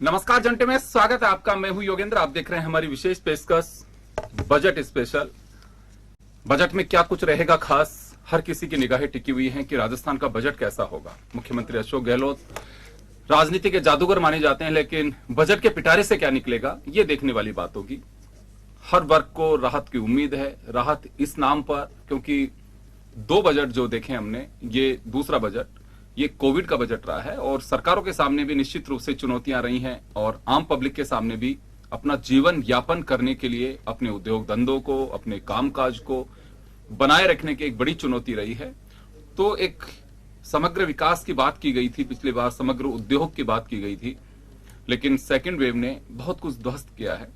नमस्कार जनते में स्वागत है आपका। मैं हूं योगेंद्र। आप देख रहे हैं हमारी विशेष पेशकश बजट स्पेशल। बजट में क्या कुछ रहेगा खास, हर किसी की निगाहें टिकी हुई हैं कि राजस्थान का बजट कैसा होगा। मुख्यमंत्री अशोक गहलोत राजनीति के जादूगर माने जाते हैं, लेकिन बजट के पिटारे से क्या निकलेगा ये देखने वाली बात होगी। हर वर्ग को राहत की उम्मीद है। राहत इस नाम पर क्योंकि दो बजट जो देखे हमने, ये दूसरा बजट ये कोविड का बजट रहा है और सरकारों के सामने भी निश्चित रूप से चुनौतियां रही हैं और आम पब्लिक के सामने भी अपना जीवन यापन करने के लिए अपने उद्योग धंधों को, अपने कामकाज को बनाए रखने की एक बड़ी चुनौती रही है। तो एक समग्र विकास की बात की गई थी, पिछली बार समग्र उद्योग की बात की गई थी, लेकिन सेकेंड वेव ने बहुत कुछ ध्वस्त किया है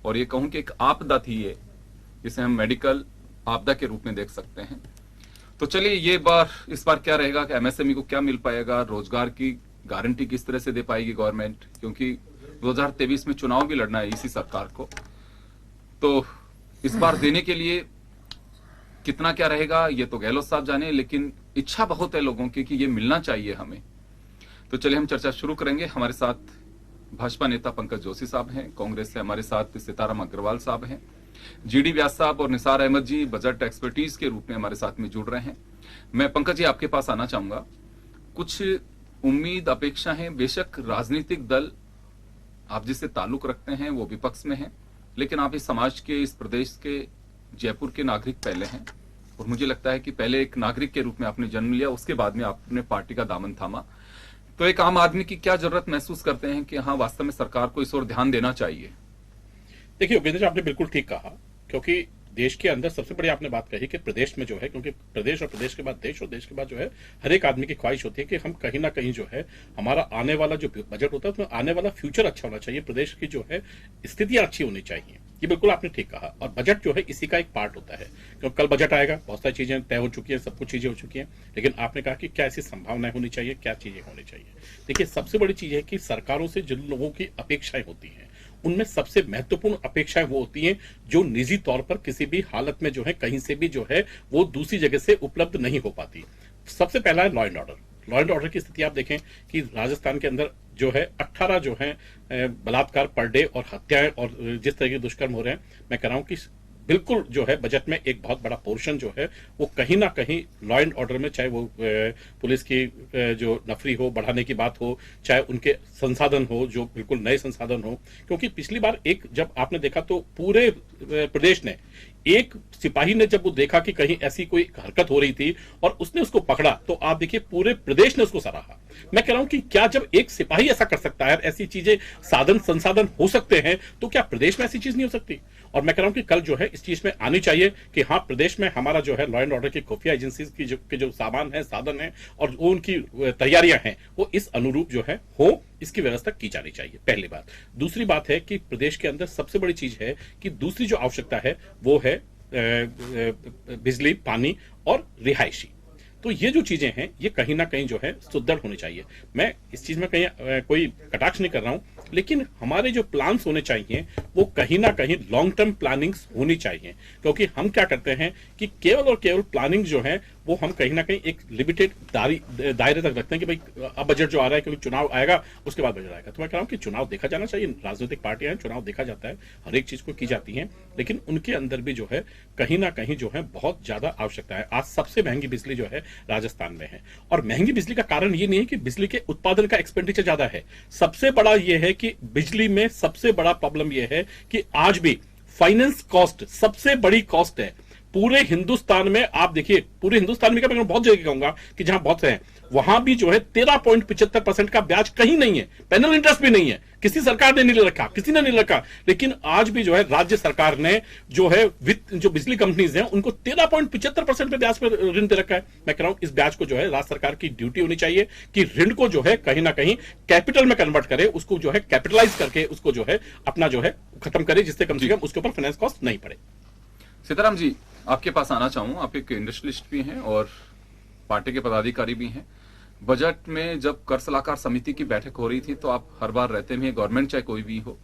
और ये कहूं कि एक आपदा थी ये, जिसे हम मेडिकल आपदा के रूप में देख सकते हैं। तो चलिए इस बार क्या रहेगा कि एमएसएमई को क्या मिल पाएगा, रोजगार की गारंटी किस तरह से दे पाएगी गवर्नमेंट, क्योंकि 2023 में चुनाव भी लड़ना है इसी सरकार को। तो इस बार देने के लिए कितना क्या रहेगा ये तो गहलोत साहब जाने, लेकिन इच्छा बहुत है लोगों की कि ये मिलना चाहिए हमें। तो चलिए हम चर्चा शुरू करेंगे। हमारे साथ भाजपा नेता पंकज जोशी साहब हैं, कांग्रेस से हमारे साथ सीताराम अग्रवाल साहब हैं, जीडी व्यास साहब और निसार अहमद जी बजट एक्सपर्टीज के रूप में हमारे साथ में जुड़ रहे हैं। मैं पंकज जी आपके पास आना चाहूंगा। कुछ उम्मीद अपेक्षा है, बेशक राजनीतिक दल आप जिससे ताल्लुक रखते हैं वो विपक्ष में है, लेकिन आप इस समाज के, इस प्रदेश के, जयपुर के नागरिक पहले हैं और मुझे लगता है कि पहले एक नागरिक के रूप में आपने जन्म लिया, उसके बाद में आपने पार्टी का दामन थामा। तो एक आम आदमी की क्या जरूरत महसूस करते हैं कि हाँ वास्तव में सरकार को इस ओर ध्यान देना चाहिए? देखिए योगेंद्र जी, आपने बिल्कुल ठीक कहा, क्योंकि देश के अंदर सबसे बड़ी आपने बात कही कि प्रदेश में जो है, क्योंकि प्रदेश और प्रदेश के बाद देश और देश के बाद जो है, हर एक आदमी की ख्वाहिश होती है कि हम कहीं ना कहीं जो है हमारा आने वाला जो बजट होता है उसमें आने वाला फ्यूचर अच्छा होना चाहिए, प्रदेश की जो है स्थितियां अच्छी होनी चाहिए। ये बिल्कुल आपने ठीक कहा और बजट जो है इसी का एक पार्ट होता है, क्योंकि कल बजट आएगा, बहुत सारी चीजें तय हो चुकी है, सब कुछ चीजें हो चुकी हैं, लेकिन आपने कहा कि क्या ऐसी संभावनाएं होनी चाहिए, क्या चीजें होनी चाहिए। देखिए सबसे बड़ी चीज है कि सरकारों से जिन लोगों की अपेक्षाएं होती हैं उनमें सबसे महत्वपूर्ण अपेक्षाएं वो होती हैं जो निजी तौर पर किसी भी हालत में जो है कहीं से भी जो है वो दूसरी जगह से उपलब्ध नहीं हो पाती। सबसे पहला है law and order. Law and order की स्थिति आप देखें कि राजस्थान के अंदर जो है 18 जो है बलात्कार पर डे और हत्याएं और जिस तरह के दुष्कर्म हो रहे हैं, मैं कह रहा हूं कि बिल्कुल जो है बजट में एक बहुत बड़ा पोर्शन जो है वो कहीं ना कहीं लॉ एंड ऑर्डर में, चाहे वो पुलिस की जो नफरी हो बढ़ाने की बात हो, चाहे उनके संसाधन हो जो बिल्कुल नए संसाधन हो। क्योंकि पिछली बार एक जब आपने देखा तो पूरे प्रदेश ने, एक सिपाही ने जब वो देखा कि कहीं ऐसी कोई हरकत हो रही थी और उसने उसको पकड़ा, तो आप देखिए पूरे प्रदेश ने उसको सराहा। मैं कह रहा हूं कि क्या जब एक सिपाही ऐसा कर सकता है, ऐसी चीजें साधन संसाधन हो सकते हैं, तो क्या प्रदेश में ऐसी चीज नहीं हो सकती? और मैं कह रहा हूं कि कल जो है इस चीज में आनी चाहिए कि हाँ प्रदेश में हमारा जो है लॉ एंड ऑर्डर की खुफिया एजेंसीज की जो सामान है, साधन है और वो उनकी तैयारियां हैं वो इस अनुरूप जो है हो, इसकी व्यवस्था की जानी चाहिए, पहली बात। दूसरी बात है कि प्रदेश के अंदर सबसे बड़ी चीज है कि दूसरी जो आवश्यकता है वो है बिजली, पानी और रिहायशी। तो ये जो चीजें हैं ये कहीं ना कहीं जो है सुदृढ़ होनी चाहिए। मैं इस चीज में कहीं कोई कटाक्ष नहीं कर रहा हूं, लेकिन हमारे जो प्लान्स होने चाहिए वो कहीं ना कहीं लॉन्ग टर्म प्लानिंग्स होनी चाहिए। क्योंकि हम क्या करते हैं कि केवल और केवल प्लानिंग जो है वो हम कहीं ना कहीं एक लिमिटेड दायरे तक रखते हैं कि भाई अब बजट जो आ रहा है क्योंकि चुनाव आएगा उसके बाद बजट आएगा। तो मैं कह रहा हूं कि चुनाव देखा जाना चाहिए, राजनीतिक पार्टियां हैं, चुनाव देखा जाता है, हर एक चीज को की जाती है, लेकिन उनके अंदर भी जो है कहीं ना कहीं जो है बहुत ज्यादा आवश्यकता है। आज सबसे महंगी बिजली जो है राजस्थान में है और महंगी बिजली का कारण ये नहीं है कि बिजली के उत्पादन का एक्सपेंडिचर ज्यादा है, सबसे बड़ा ये है कि बिजली में सबसे बड़ा प्रॉब्लम यह है कि आज भी फाइनेंस कॉस्ट सबसे बड़ी कॉस्ट है पूरे हिंदुस्तान में। आप देखिए पूरे हिंदुस्तान में क्या, मैं बहुत जगह कहूंगा कि जहां बहुत से हैं वहां भी जो है 13.75% का ब्याज कहीं नहीं है, पेनल इंटरेस्ट भी नहीं है, किसी सरकार ने नहीं रखा, किसी ने नहीं रखा। लेकिन आज भी जो है राज्य सरकार ने जो है वित्त जो बिजली कंपनीज हैं उनको 13.75% पे ब्याज पर ऋण पे रखा है। मैं कह रहा हूं इस ब्याज को जो है राज्य सरकार की ड्यूटी होनी चाहिए कि ऋण को जो है कहीं ना कहीं कैपिटल में कन्वर्ट करे, उसको जो है कैपिटलाइज करके उसको जो है अपना जो है खत्म करे, जिससे कम से कम उसके ऊपर फाइनेंस कॉस्ट नहीं पड़े। सीताराम जी आपके पास आना चाहूँ, आप एक इंडस्ट्रियलिस्ट भी हैं और पार्टी के पदाधिकारी भी हैं। बजट में जब कर सलाहकार समिति की बैठक हो रही थी तो आप हर बार रहते भी हैं, गवर्नमेंट चाहे कोई भी हो।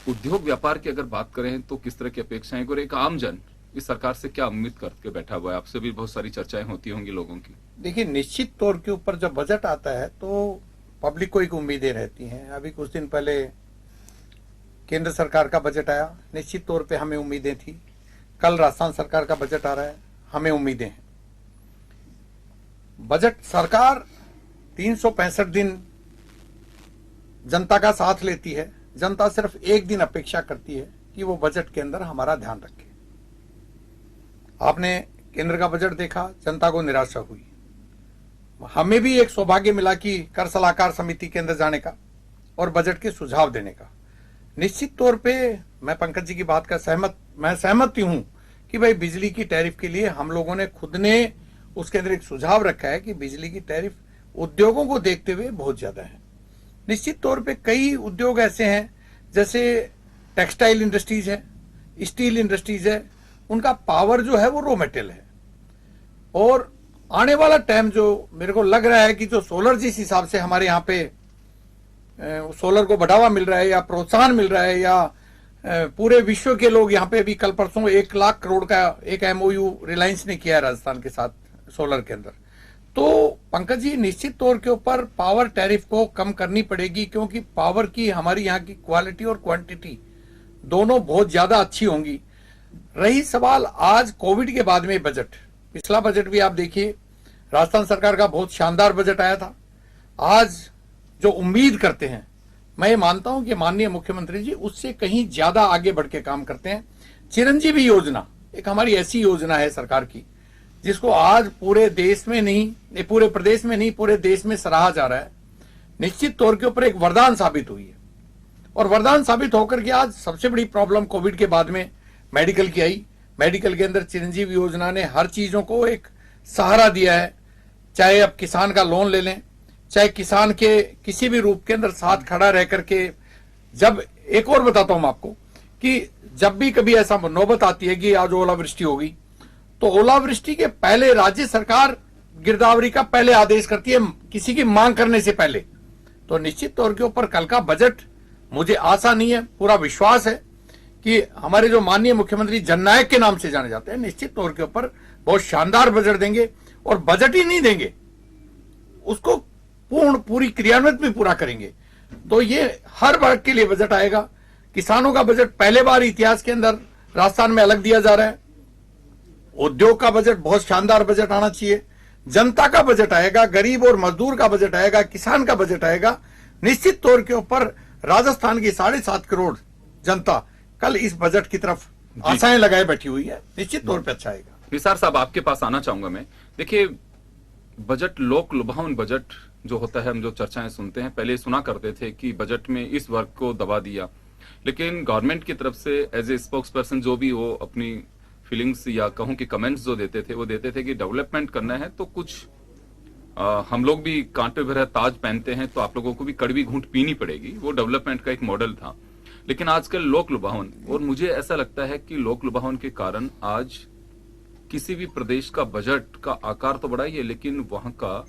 उद्योग व्यापार की अगर बात करें तो किस तरह की अपेक्षाएं, और एक आम जन इस सरकार से क्या उम्मीद करके बैठा हुआ है? आपसे भी बहुत सारी चर्चाएं होती होंगी लोगों की। देखिए निश्चित तौर के ऊपर जब बजट आता है तो पब्लिक को एक उम्मीदें रहती हैं। अभी कुछ दिन पहले केंद्र सरकार का बजट आया, निश्चित तौर पे हमें उम्मीदें थी। कल राजस्थान सरकार का बजट आ रहा है, हमें उम्मीदें हैं। बजट सरकार 365 दिन जनता का साथ लेती है। जनता सिर्फ एक दिन अपेक्षा करती है कि वो बजट के अंदर हमारा ध्यान रखे। आपने केंद्र का बजट देखा, जनता को निराशा हुई। हमें भी एक सौभाग्य मिला कि कर सलाहकार समिति के अंदर जाने का और बजट के सुझाव देने का। निश्चित तौर पे मैं पंकज जी की बात का सहमत हूं कि भाई बिजली की टैरिफ के लिए हम लोगों ने खुद ने उसके अंदर एक सुझाव रखा है कि बिजली की टैरिफ उद्योगों को देखते हुए बहुत ज्यादा है। निश्चित तौर पे कई उद्योग ऐसे हैं, जैसे टेक्सटाइल इंडस्ट्रीज है, स्टील इंडस्ट्रीज है, उनका पावर जो है वो रॉ मटेरियल है। और आने वाला टाइम जो मेरे को लग रहा है कि जो सोलर जिस हिसाब से हमारे यहाँ पे सोलर को बढ़ावा मिल रहा है या प्रोत्साहन मिल रहा है, या पूरे विश्व के लोग यहाँ पे भी कल परसों 1 लाख करोड़ का एक MOU रिलायंस ने किया है राजस्थान के साथ सोलर के अंदर। तो पंकज जी, निश्चित तौर के ऊपर पावर टैरिफ को कम करनी पड़ेगी, क्योंकि पावर की हमारी यहाँ की क्वालिटी और क्वांटिटी दोनों बहुत ज्यादा अच्छी होंगी। रही सवाल आज कोविड के बाद में बजट, पिछला बजट भी आप देखिए, राजस्थान सरकार का बहुत शानदार बजट आया था। आज जो उम्मीद करते हैं, मैं ये मानता हूं कि माननीय मुख्यमंत्री जी उससे कहीं ज्यादा आगे बढ़ के काम करते हैं। चिरंजीवी योजना एक हमारी ऐसी योजना है सरकार की, जिसको आज पूरे देश में नहीं, पूरे प्रदेश में नहीं, पूरे देश में सराहा जा रहा है। निश्चित तौर के ऊपर एक वरदान साबित हुई है, और वरदान साबित होकर के आज सबसे बड़ी प्रॉब्लम कोविड के बाद में मेडिकल की आई। मेडिकल के अंदर चिरंजीवी योजना ने हर चीजों को एक सहारा दिया है। चाहे अब किसान का लोन ले लें, चाहे किसान के किसी भी रूप के अंदर साथ खड़ा रह करके, जब एक और बताता हूं आपको कि जब भी कभी ऐसा नौबत आती है कि आज ओलावृष्टि होगी, तो ओलावृष्टि के पहले राज्य सरकार गिरदावरी का पहले आदेश करती है, किसी की मांग करने से पहले। तो निश्चित तौर के ऊपर कल का बजट, मुझे आशा नहीं है, पूरा विश्वास है कि हमारे जो माननीय मुख्यमंत्री जननायक के नाम से जाने जाते हैं, निश्चित तौर के ऊपर बहुत शानदार बजट देंगे। और बजट ही नहीं देंगे, उसको पूरी क्रियान्वित भी पूरा करेंगे। तो ये हर वर्ग के लिए बजट आएगा। किसानों का बजट पहले बार इतिहास के अंदर राजस्थान में अलग दिया जा रहा है। उद्योग का बजट बहुत शानदार बजट आना चाहिए। जनता का बजट आएगा, गरीब और मजदूर का बजट आएगा, किसान का बजट आएगा। निश्चित तौर के ऊपर राजस्थान की 7.5 करोड़ जनता कल इस बजट की तरफ आशाएं लगाए बैठी हुई है। निश्चित तौर पे अच्छा आएगा। निसार साहब, आपके पास आना चाहूंगा मैं। देखिए, बजट लोक लुभावन बजट जो होता है, हम जो चर्चाएं सुनते हैं, पहले सुना करते थे कि बजट में इस वर्ग को दबा दिया, लेकिन गवर्नमेंट की तरफ से एज ए स्पोक्स पर्सन जो भी हो, अपनी फीलिंग्स या कहूं कि कमेंट्स जो देते थे, वो देते थे कि डेवलपमेंट करना है तो कुछ हम लोग भी कांटे भरा ताज पहनते हैं, तो आप लोगों को भी कड़वी घूंट पीनी पड़ेगी। वो डेवलपमेंट का एक मॉडल था। लेकिन आजकल लोक लुभावन, और मुझे ऐसा लगता है कि लोक लुभावन के कारण आज किसी भी प्रदेश का बजट का आकार तो बड़ा ही है, लेकिन वहां का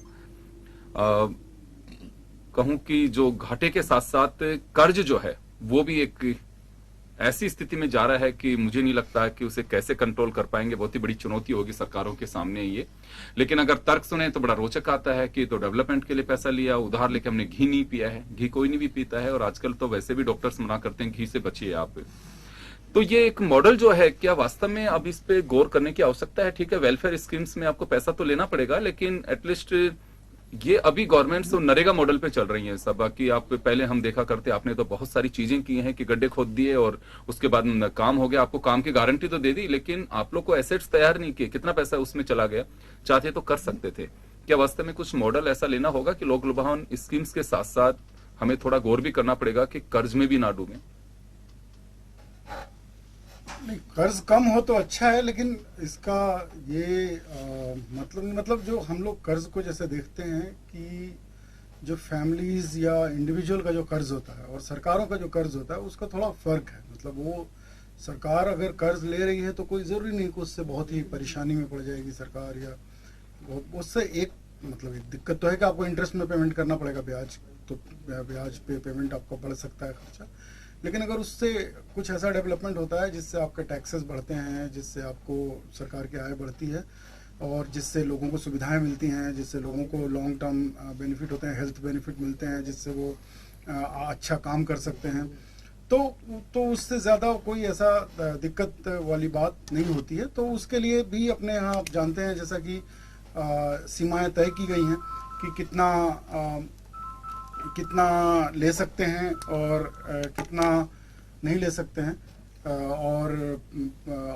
कहूं कि जो घाटे के साथ साथ कर्ज जो है, वो भी एक ऐसी स्थिति में जा रहा है कि मुझे नहीं लगता है कि उसे कैसे कंट्रोल कर पाएंगे। बहुत ही बड़ी चुनौती होगी सरकारों के सामने ये। लेकिन अगर तर्क सुने तो बड़ा रोचक आता है कि तो डेवलपमेंट के लिए पैसा लिया, उधार लेके हमने घी नहीं पिया है। घी कोई नहीं भी पीता है, और आजकल तो वैसे भी डॉक्टर्स मना करते हैं घी से बचिए आप। तो ये एक मॉडल जो है, क्या वास्तव में अब इस पे गौर करने की आवश्यकता है? ठीक है, वेलफेयर स्कीम्स में आपको पैसा तो लेना पड़ेगा, लेकिन एटलीस्ट ये अभी गवर्नमेंट तो नरेगा मॉडल पे चल रही है सब। बाकी आप पहले हम देखा करते, आपने तो बहुत सारी चीजें की हैं कि गड्ढे खोद दिए और उसके बाद काम हो गया। आपको काम की गारंटी तो दे दी, लेकिन आप लोग को एसेट्स तैयार नहीं किए। कितना पैसा उसमें चला गया? चाहते तो कर सकते थे। क्या वास्तव में कुछ मॉडल ऐसा लेना होगा कि लोक लुभावन स्कीम्स के साथ साथ हमें थोड़ा गौर भी करना पड़ेगा कि कर्ज में भी ना डूबे? नहीं, कर्ज कम हो तो अच्छा है, लेकिन इसका ये मतलब जो हम लोग कर्ज को जैसे देखते हैं कि जो फैमिलीज या इंडिविजुअल का जो कर्ज होता है और सरकारों का जो कर्ज होता है, उसका थोड़ा फर्क है। मतलब वो सरकार अगर कर्ज ले रही है तो कोई ज़रूरी नहीं कि उससे बहुत ही परेशानी में पड़ जाएगी सरकार, या उससे एक मतलब एक दिक्कत तो है कि आपको इंटरेस्ट में पेमेंट करना पड़ेगा, ब्याज तो ब्याज पे पेमेंट आपको बढ़ सकता है खर्चा। लेकिन अगर उससे कुछ ऐसा डेवलपमेंट होता है जिससे आपके टैक्सेस बढ़ते हैं, जिससे आपको सरकार की आय बढ़ती है, और जिससे लोगों को सुविधाएं मिलती हैं, जिससे लोगों को लॉन्ग टर्म बेनिफिट होते हैं, हेल्थ बेनिफिट मिलते हैं, जिससे वो अच्छा काम कर सकते हैं, तो उससे ज़्यादा कोई ऐसा दिक्कत वाली बात नहीं होती है। तो उसके लिए भी अपने यहाँ आप जानते हैं जैसा कि सीमाएं तय की गई हैं कि कितना ले सकते हैं और कितना नहीं ले सकते हैं, और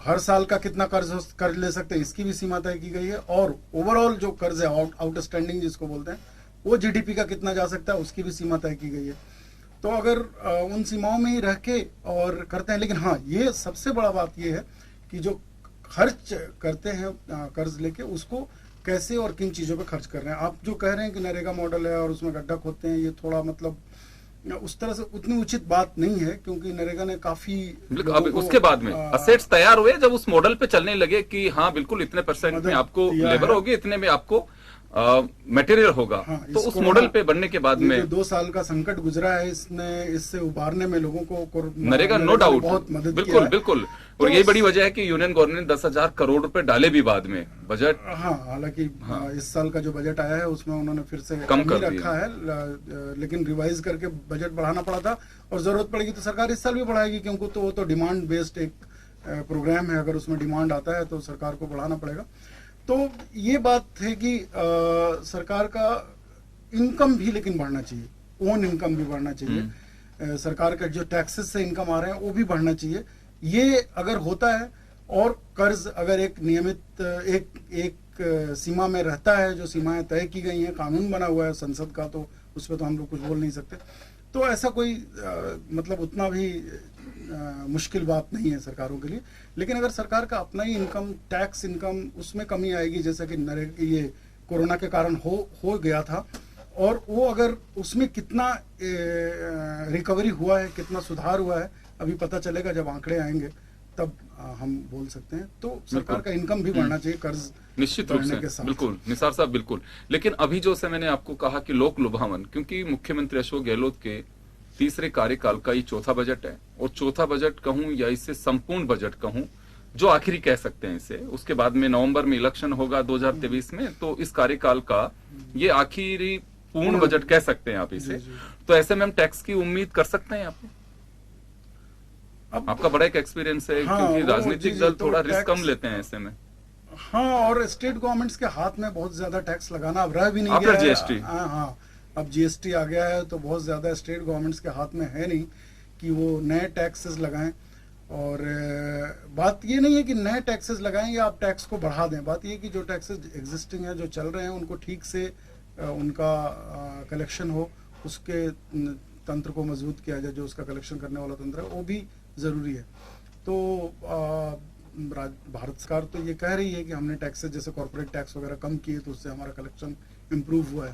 हर साल का कितना कर्ज ले सकते हैं इसकी भी सीमा तय की गई है, और ओवरऑल जो कर्ज है आउटस्टैंडिंग जिसको बोलते हैं वो जीडीपी का कितना जा सकता है उसकी भी सीमा तय की गई है। तो अगर उन सीमाओं में ही रह के और करते हैं, लेकिन हाँ ये सबसे बड़ा बात ये है कि जो खर्च करते हैं कर्ज लेके उसको कैसे और किन चीज़ों पे खर्च कर रहे हैं। आप जो कह रहे हैं कि नरेगा मॉडल है और उसमें गड्ढा खोदते हैं, ये थोड़ा मतलब उस तरह से उतनी उचित बात नहीं है, क्योंकि नरेगा ने काफी अब उसके बाद में असेट्स तैयार हुए जब उस मॉडल पे चलने लगे कि हाँ बिल्कुल इतने परसेंट में आपको लेबर होगी, इतने में आपको मटेरियल होगा। हाँ, तो उस मॉडल पे बनने के बाद में 2 साल का संकट गुजरा है, इससे उबारने में लोगों को नरेगा नो डाउट बहुत मदद बिल्कुल किया है। बिल्कुल। और यही बड़ी वजह है कि यूनियन गवर्नमेंट ने 10,000 करोड़ रुपए डाले भी बाद में बजट। हाँ, हालांकि इस साल का जो बजट आया है उसमें उन्होंने फिर से कम कर रखा है, लेकिन रिवाइज करके बजट बढ़ाना पड़ा था, और जरूरत पड़ेगी तो सरकार इस साल भी बढ़ाएगी, क्योंकि तो वो तो डिमांड बेस्ड एक प्रोग्राम है, अगर उसमें डिमांड आता है तो सरकार को बढ़ाना पड़ेगा। तो ये बात है कि सरकार का इनकम भी लेकिन बढ़ना चाहिए, ओन इनकम भी बढ़ना चाहिए, सरकार का जो टैक्सेस से इनकम आ रहे हैं वो भी बढ़ना चाहिए। ये अगर होता है और कर्ज अगर एक नियमित एक सीमा में रहता है, जो सीमाएं तय की गई हैं, कानून बना हुआ है संसद का, तो उस पर तो हम लोग कुछ बोल नहीं सकते, तो ऐसा कोई मतलब उतना भी मुश्किल बात नहीं है सरकारों के लिए। लेकिन अगर सरकार का अपना ही इनकम, टैक्स इनकम, उसमें कमी आएगी, जैसा कि ये कोरोना के कारण हो गया था, और वो अगर उसमें कितना रिकवरी हुआ है, कितना सुधार हुआ है, अभी पता चलेगा जब आंकड़े आएंगे, तब हम बोल सकते हैं। तो सरकार का इनकम भी बढ़ना चाहिए कर्ज निश्चित रूप से, बिल्कुल निसार साहब बिल्कुल। लेकिन अभी जो से मैंने आपको कहा कि लोक लुभावन, क्योंकि मुख्यमंत्री अशोक गहलोत के तीसरे कार्यकाल का ये चौथा बजट है, और चौथा बजट कहूं या इसे संपूर्ण बजट कहूं, जो आखिरी कह सकते हैं इसे, उसके बाद में नवंबर में इलेक्शन होगा 2023 में, तो इस कार्यकाल का ये आखिरी पूर्ण बजट कह सकते हैं आप इसे। तो ऐसे में हम टैक्स की उम्मीद कर सकते हैं आप? आपका बड़ा एक एक्सपीरियंस है, हाँ, क्योंकि राजनीतिक दल तो थोड़ा रिस्क कम लेते हैं ऐसे में। हाँ, और स्टेट गवर्नमेंट्स के हाथ में बहुत ज्यादा टैक्स लगाना अब रह भी नहीं आफ्टर गया है। जीएसटी। हाँ, अब जीएसटी आ गया है, तो बहुत ज्यादा स्टेट गवर्नमेंट्स के हाथ में है नहीं कि वो नए टैक्सेस लगाएं। और बात ये नहीं है कि नए टैक्सेस लगाएं या आप टैक्स को बढ़ा दें, बात ये कि जो टैक्सेस एग्जिस्टिंग है, जो चल रहे हैं, उनको ठीक से उनका कलेक्शन हो, उसके तंत्र को मजबूत किया जाए, जो उसका कलेक्शन करने वाला तंत्र है वो भी जरूरी है। तो भारत सरकार तो ये कह रही है कि हमने टैक्सेस जैसे कॉर्पोरेट टैक्स वगैरह कम किए, तो उससे हमारा कलेक्शन इम्प्रूव हुआ है।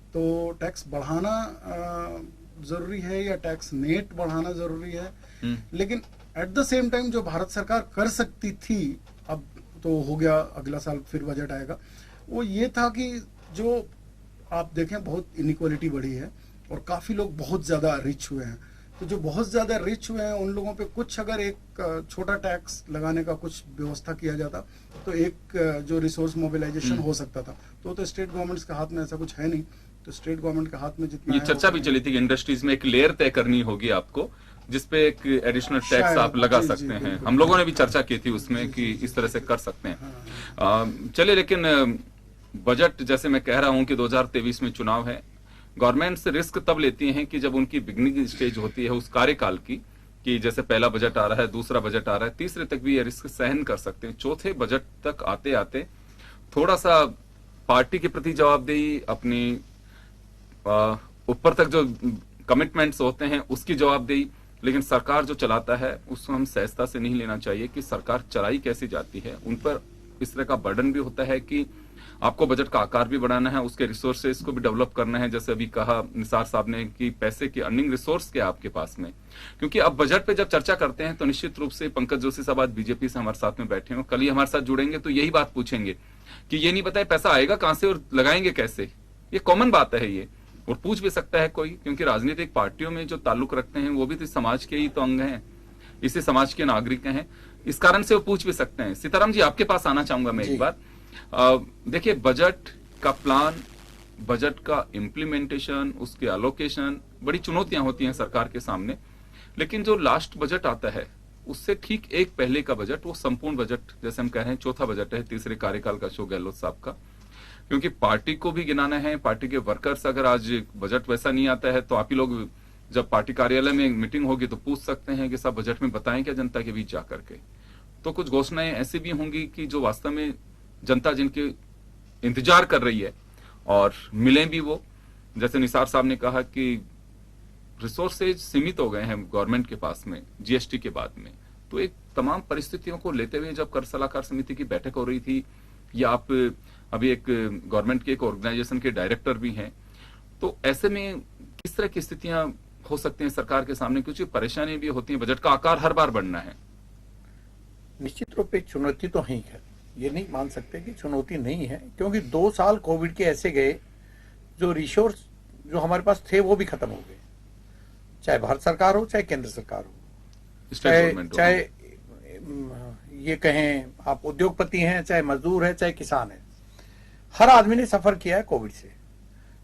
तो टैक्स बढ़ाना जरूरी है या टैक्स नेट बढ़ाना जरूरी है, लेकिन एट द सेम टाइम जो भारत सरकार कर सकती थी, अब तो हो गया, अगला साल फिर बजट आएगा, वो ये था कि जो आप देखें बहुत इनइक्वालिटी बढ़ी है और काफी लोग बहुत ज्यादा रिच हुए हैं, तो जो बहुत ज्यादा रिच हुए हैं उन लोगों पे कुछ अगर एक छोटा टैक्स लगाने का कुछ व्यवस्था किया जाता, तो एक जो रिसोर्स मोबिलाइजेशन हो सकता था। तो स्टेट गवर्नमेंट्स के हाथ में ऐसा कुछ है नहीं, तो स्टेट गवर्नमेंट के हाथ में जितना ये चर्चा भी चली थी कि इंडस्ट्रीज में एक लेयर तय करनी होगी आपको, जिसपे एक एडिशनल टैक्स आप लगा सकते हैं। हम लोगों ने भी चर्चा की थी उसमें कि इस तरह से कर सकते हैं। चलिए, लेकिन बजट जैसे मैं कह रहा हूं कि 2023 में चुनाव है, गवर्नमेंट से रिस्क तब लेती हैं कि जब उनकी बिगनिंग स्टेज होती है उस कार्यकाल की, कि जैसे पहला बजट आ रहा है, दूसरा बजट आ रहा है, तीसरे तक भी ये रिस्क सहन कर सकते हैं। चौथे बजट तक आते आते थोड़ा सा पार्टी के प्रति जवाबदेही, अपनी ऊपर तक जो कमिटमेंट्स होते हैं उसकी जवाबदेही, लेकिन सरकार जो चलाता है उसको हम सहजता से नहीं लेना चाहिए कि सरकार चलाई कैसी जाती है। उन पर इस तरह का बर्डन भी होता है कि आपको बजट का आकार भी बढ़ाना है, उसके रिसोर्सेज को भी डेवलप करना है, जैसे अभी कहा निसार साहब ने कि पैसे की अर्निंग रिसोर्स क्या आपके पास में। क्योंकि अब बजट पे जब चर्चा करते हैं तो निश्चित रूप से पंकज जोशी साहब आज बीजेपी से हमारे साथ में बैठे हैं, कल ही हमारे साथ जुड़ेंगे तो यही बात पूछेंगे कि ये नहीं पता है पैसा आएगा कहां से और लगाएंगे कैसे। ये कॉमन बात है ये, और पूछ भी सकता है कोई, क्योंकि राजनीतिक पार्टियों में जो ताल्लुक रखते हैं वो भी तो समाज के ही तो अंग हैं, इसी समाज के नागरिक हैं, इस कारण से वो पूछ भी सकते हैं। सीताराम जी, आपके पास आना चाहूंगा मैं एक बार देखिए, बजट का प्लान, बजट का इम्प्लीमेंटेशन, उसके एलोकेशन, बड़ी चुनौतियां होती हैं सरकार के सामने। लेकिन जो लास्ट बजट आता है उससे ठीक एक पहले का बजट, वो संपूर्ण बजट, जैसे हम कह रहे हैं चौथा बजट है तीसरे कार्यकाल का अशोक गहलोत साहब का। क्योंकि पार्टी को भी गिनाना है, पार्टी के वर्कर्स, अगर आज बजट वैसा नहीं आता है तो आप ही लोग जब पार्टी कार्यालय में मीटिंग होगी तो पूछ सकते हैं कि सब बजट में बताएं क्या जनता के बीच जाकर के। तो कुछ घोषणाएं ऐसी भी होंगी कि जो वास्तव में जनता जिनके इंतजार कर रही है और मिले भी वो। जैसे निसार साहब ने कहा कि रिसोर्सेज सीमित हो गए हैं गवर्नमेंट के पास में जीएसटी के बाद में। तो एक तमाम परिस्थितियों को लेते हुए जब कर सलाहकार समिति की बैठक हो रही थी, या आप अभी एक गवर्नमेंट के एक ऑर्गेनाइजेशन के डायरेक्टर भी हैं, तो ऐसे में किस तरह की स्थितियां हो सकती हैं सरकार के सामने? कुछ परेशानी भी होती है, बजट का आकार हर बार बढ़ना है। निश्चित रूप से चुनौती तो है, ये नहीं मान सकते कि चुनौती नहीं है, क्योंकि 2 साल कोविड के ऐसे गए जो रिसोर्स जो हमारे पास थे वो भी खत्म हो गए, चाहे भारत सरकार हो चाहे केंद्र सरकार हो, चाहे ये कहें आप उद्योगपति हैं, चाहे मजदूर है, चाहे किसान है, हर आदमी ने सफर किया है कोविड से।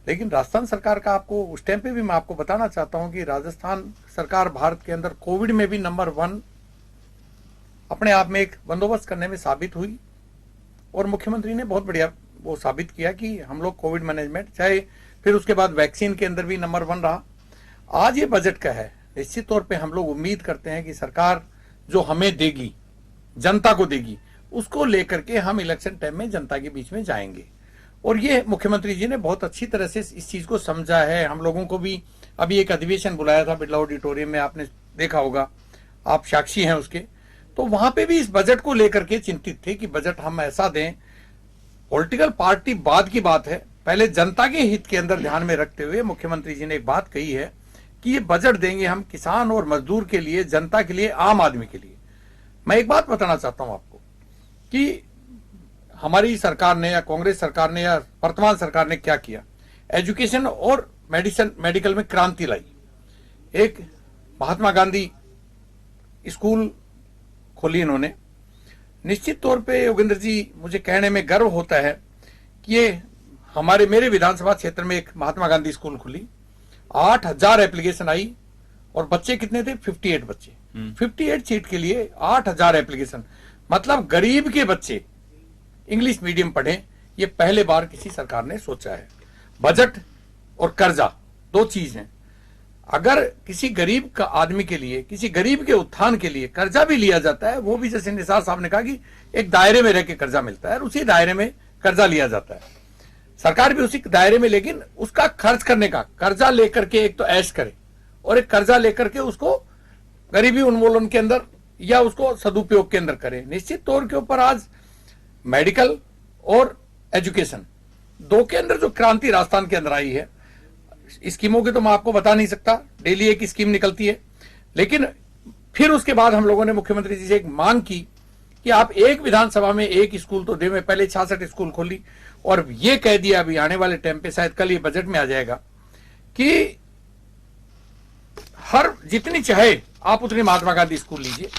लेकिन राजस्थान सरकार का आपको उस टाइम पे भी मैं आपको बताना चाहता हूं कि राजस्थान सरकार भारत के अंदर कोविड में भी नंबर 1 अपने आप में एक बंदोबस्त करने में साबित हुई। और मुख्यमंत्री ने बहुत बढ़िया वो साबित किया कि हम लोग कोविड मैनेजमेंट, चाहे फिर उसके बाद वैक्सीन के अंदर भी नंबर 1 रहा। आज ये बजट का है, निश्चित तौर पे हम लोग उम्मीद करते हैं कि सरकार जो हमें देगी, जनता को देगी, उसको लेकर के हम इलेक्शन टाइम में जनता के बीच में जाएंगे। और ये मुख्यमंत्री जी ने बहुत अच्छी तरह से इस चीज को समझा है। हम लोगों को भी अभी एक अधिवेशन बुलाया था बिरला ऑडिटोरियम में, आपने देखा होगा, आप साक्षी हैं उसके। तो वहां पे भी इस बजट को लेकर के चिंतित थे कि बजट हम ऐसा दें, पॉलिटिकल पार्टी बाद की बात है, पहले जनता के हित के अंदर ध्यान में रखते हुए मुख्यमंत्री जी ने एक बात कही है कि ये बजट देंगे हम किसान और मजदूर के लिए, जनता के लिए, आम आदमी के लिए। मैं एक बात बताना चाहता हूं आपको कि हमारी सरकार ने या कांग्रेस सरकार ने या वर्तमान सरकार ने क्या किया, एजुकेशन और मेडिकल में क्रांति लाई। एक महात्मा गांधी स्कूल खोली इन्होंने। निश्चित तौर पे योगेंद्र जी, मुझे कहने में गर्व होता है कि ये मेरे विधानसभा क्षेत्र में एक महात्मा गांधी स्कूल खुली, 8000 एप्लीकेशन आई और बच्चे कितने थे? 58 बच्चे। 58 सीट के लिए 8000 एप्लीकेशन, मतलब गरीब के बच्चे इंग्लिश मीडियम पढ़े, ये पहले बार किसी सरकार ने सोचा है। बजट और कर्जा 2 चीज हैं। अगर किसी गरीब का आदमी के लिए, किसी गरीब के उत्थान के लिए कर्जा भी लिया जाता है, वो भी जैसे निसार साहब ने कहा कि एक दायरे में रह के कर्जा मिलता है और उसी दायरे में कर्जा लिया जाता है। सरकार भी उसी दायरे में, लेकिन उसका खर्च करने का, कर्जा लेकर के एक तो ऐश करे और एक कर्जा लेकर के उसको गरीबी उन्मूलन के अंदर या उसको सदुपयोग के अंदर करे। निश्चित तौर के ऊपर आज मेडिकल और एजुकेशन 2 के अंदर जो क्रांति राजस्थान के अंदर आई है, स्कीमों की तो मैं आपको बता नहीं सकता, डेली एक स्कीम निकलती है। लेकिन फिर उसके बाद हम लोगों ने मुख्यमंत्री जी से एक मांग की कि आप एक विधानसभा में एक स्कूल तो दे। में पहले 66 स्कूल खोली और ये कह दिया अभी आने वाले टाइम पे, शायद कल ये बजट में आ जाएगा, कि हर जितनी चाहे आप उतनी महात्मा गांधी स्कूल लीजिए,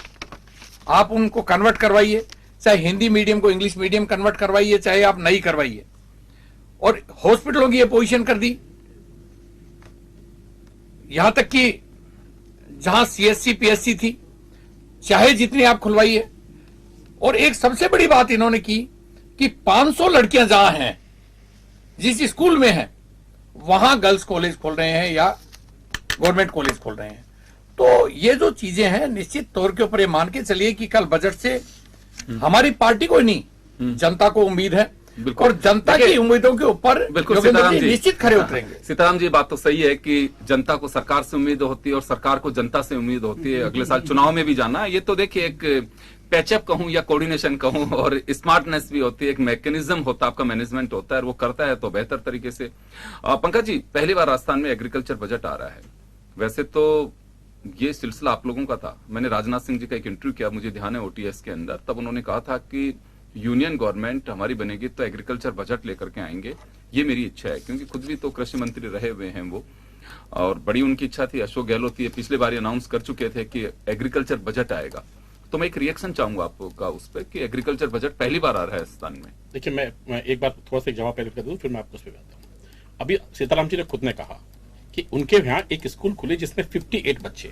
आप उनको कन्वर्ट करवाइए, चाहे हिंदी मीडियम को इंग्लिश मीडियम कन्वर्ट करवाइए, चाहे आप नहीं करवाइए। और हॉस्पिटलों की ये पोजीशन कर दी, यहां तक कि जहां सीएससी पीएससी थी, चाहे जितनी आप खुलवाइए। और एक सबसे बड़ी बात इन्होंने की कि 500 लड़कियां जहां हैं, जिस स्कूल में हैं, वहां गर्ल्स कॉलेज खोल रहे हैं या गवर्नमेंट कॉलेज खोल रहे हैं। तो ये जो चीजें हैं, निश्चित तौर के ऊपर ये मान के चलिए कि कल बजट से हमारी पार्टी को नहीं, जनता को उम्मीद है और जनता की उम्मीदों के ऊपर निश्चित खरे उतरेंगे। सीताराम जी, बात तो सही है कि जनता को सरकार से उम्मीद होती है और सरकार को जनता से उम्मीद होती है अगले साल चुनाव में भी जाना। ये तो देखिए एक पैचअप कहूं या कोऑर्डिनेशन कहूं और स्मार्टनेस भी होती है, एक मैकेनिज्म होता है, आपका मैनेजमेंट होता है, और वो करता है तो बेहतर तरीके से। पंकज जी, पहली बार राजस्थान में एग्रीकल्चर बजट आ रहा है। वैसे तो ये सिलसिला आप लोगों का था। मैंने राजनाथ सिंह जी का एक इंटरव्यू किया, मुझे ध्यान है, ओटीएस के अंदर, तब उन्होंने कहा था कि यूनियन गवर्नमेंट हमारी बनेगी तो एग्रीकल्चर बजट लेकर के आएंगे। ये मेरी इच्छा है, क्योंकि खुद भी तो कृषि मंत्री रहे हुए हैं वो, और बड़ी उनकी इच्छा थी। अशोक गहलोत ये पिछले बार अनाउंस कर चुके थे कि एग्रीकल्चर बजट आएगा। तो मैं एक रिएक्शन चाहूंगा आपका उस पर कि एग्रीकल्चर बजट पहली बार आ रहा है राजस्थान में। देखिए मैं एक बार थोड़ा सा एक जवाब पहले कर दूं, फिर मैं आपको उस पर आता हूँ। अभी सीताराम जी ने खुद ने कहा कि उनके यहाँ एक स्कूल खुले जिसमें 58 बच्चे।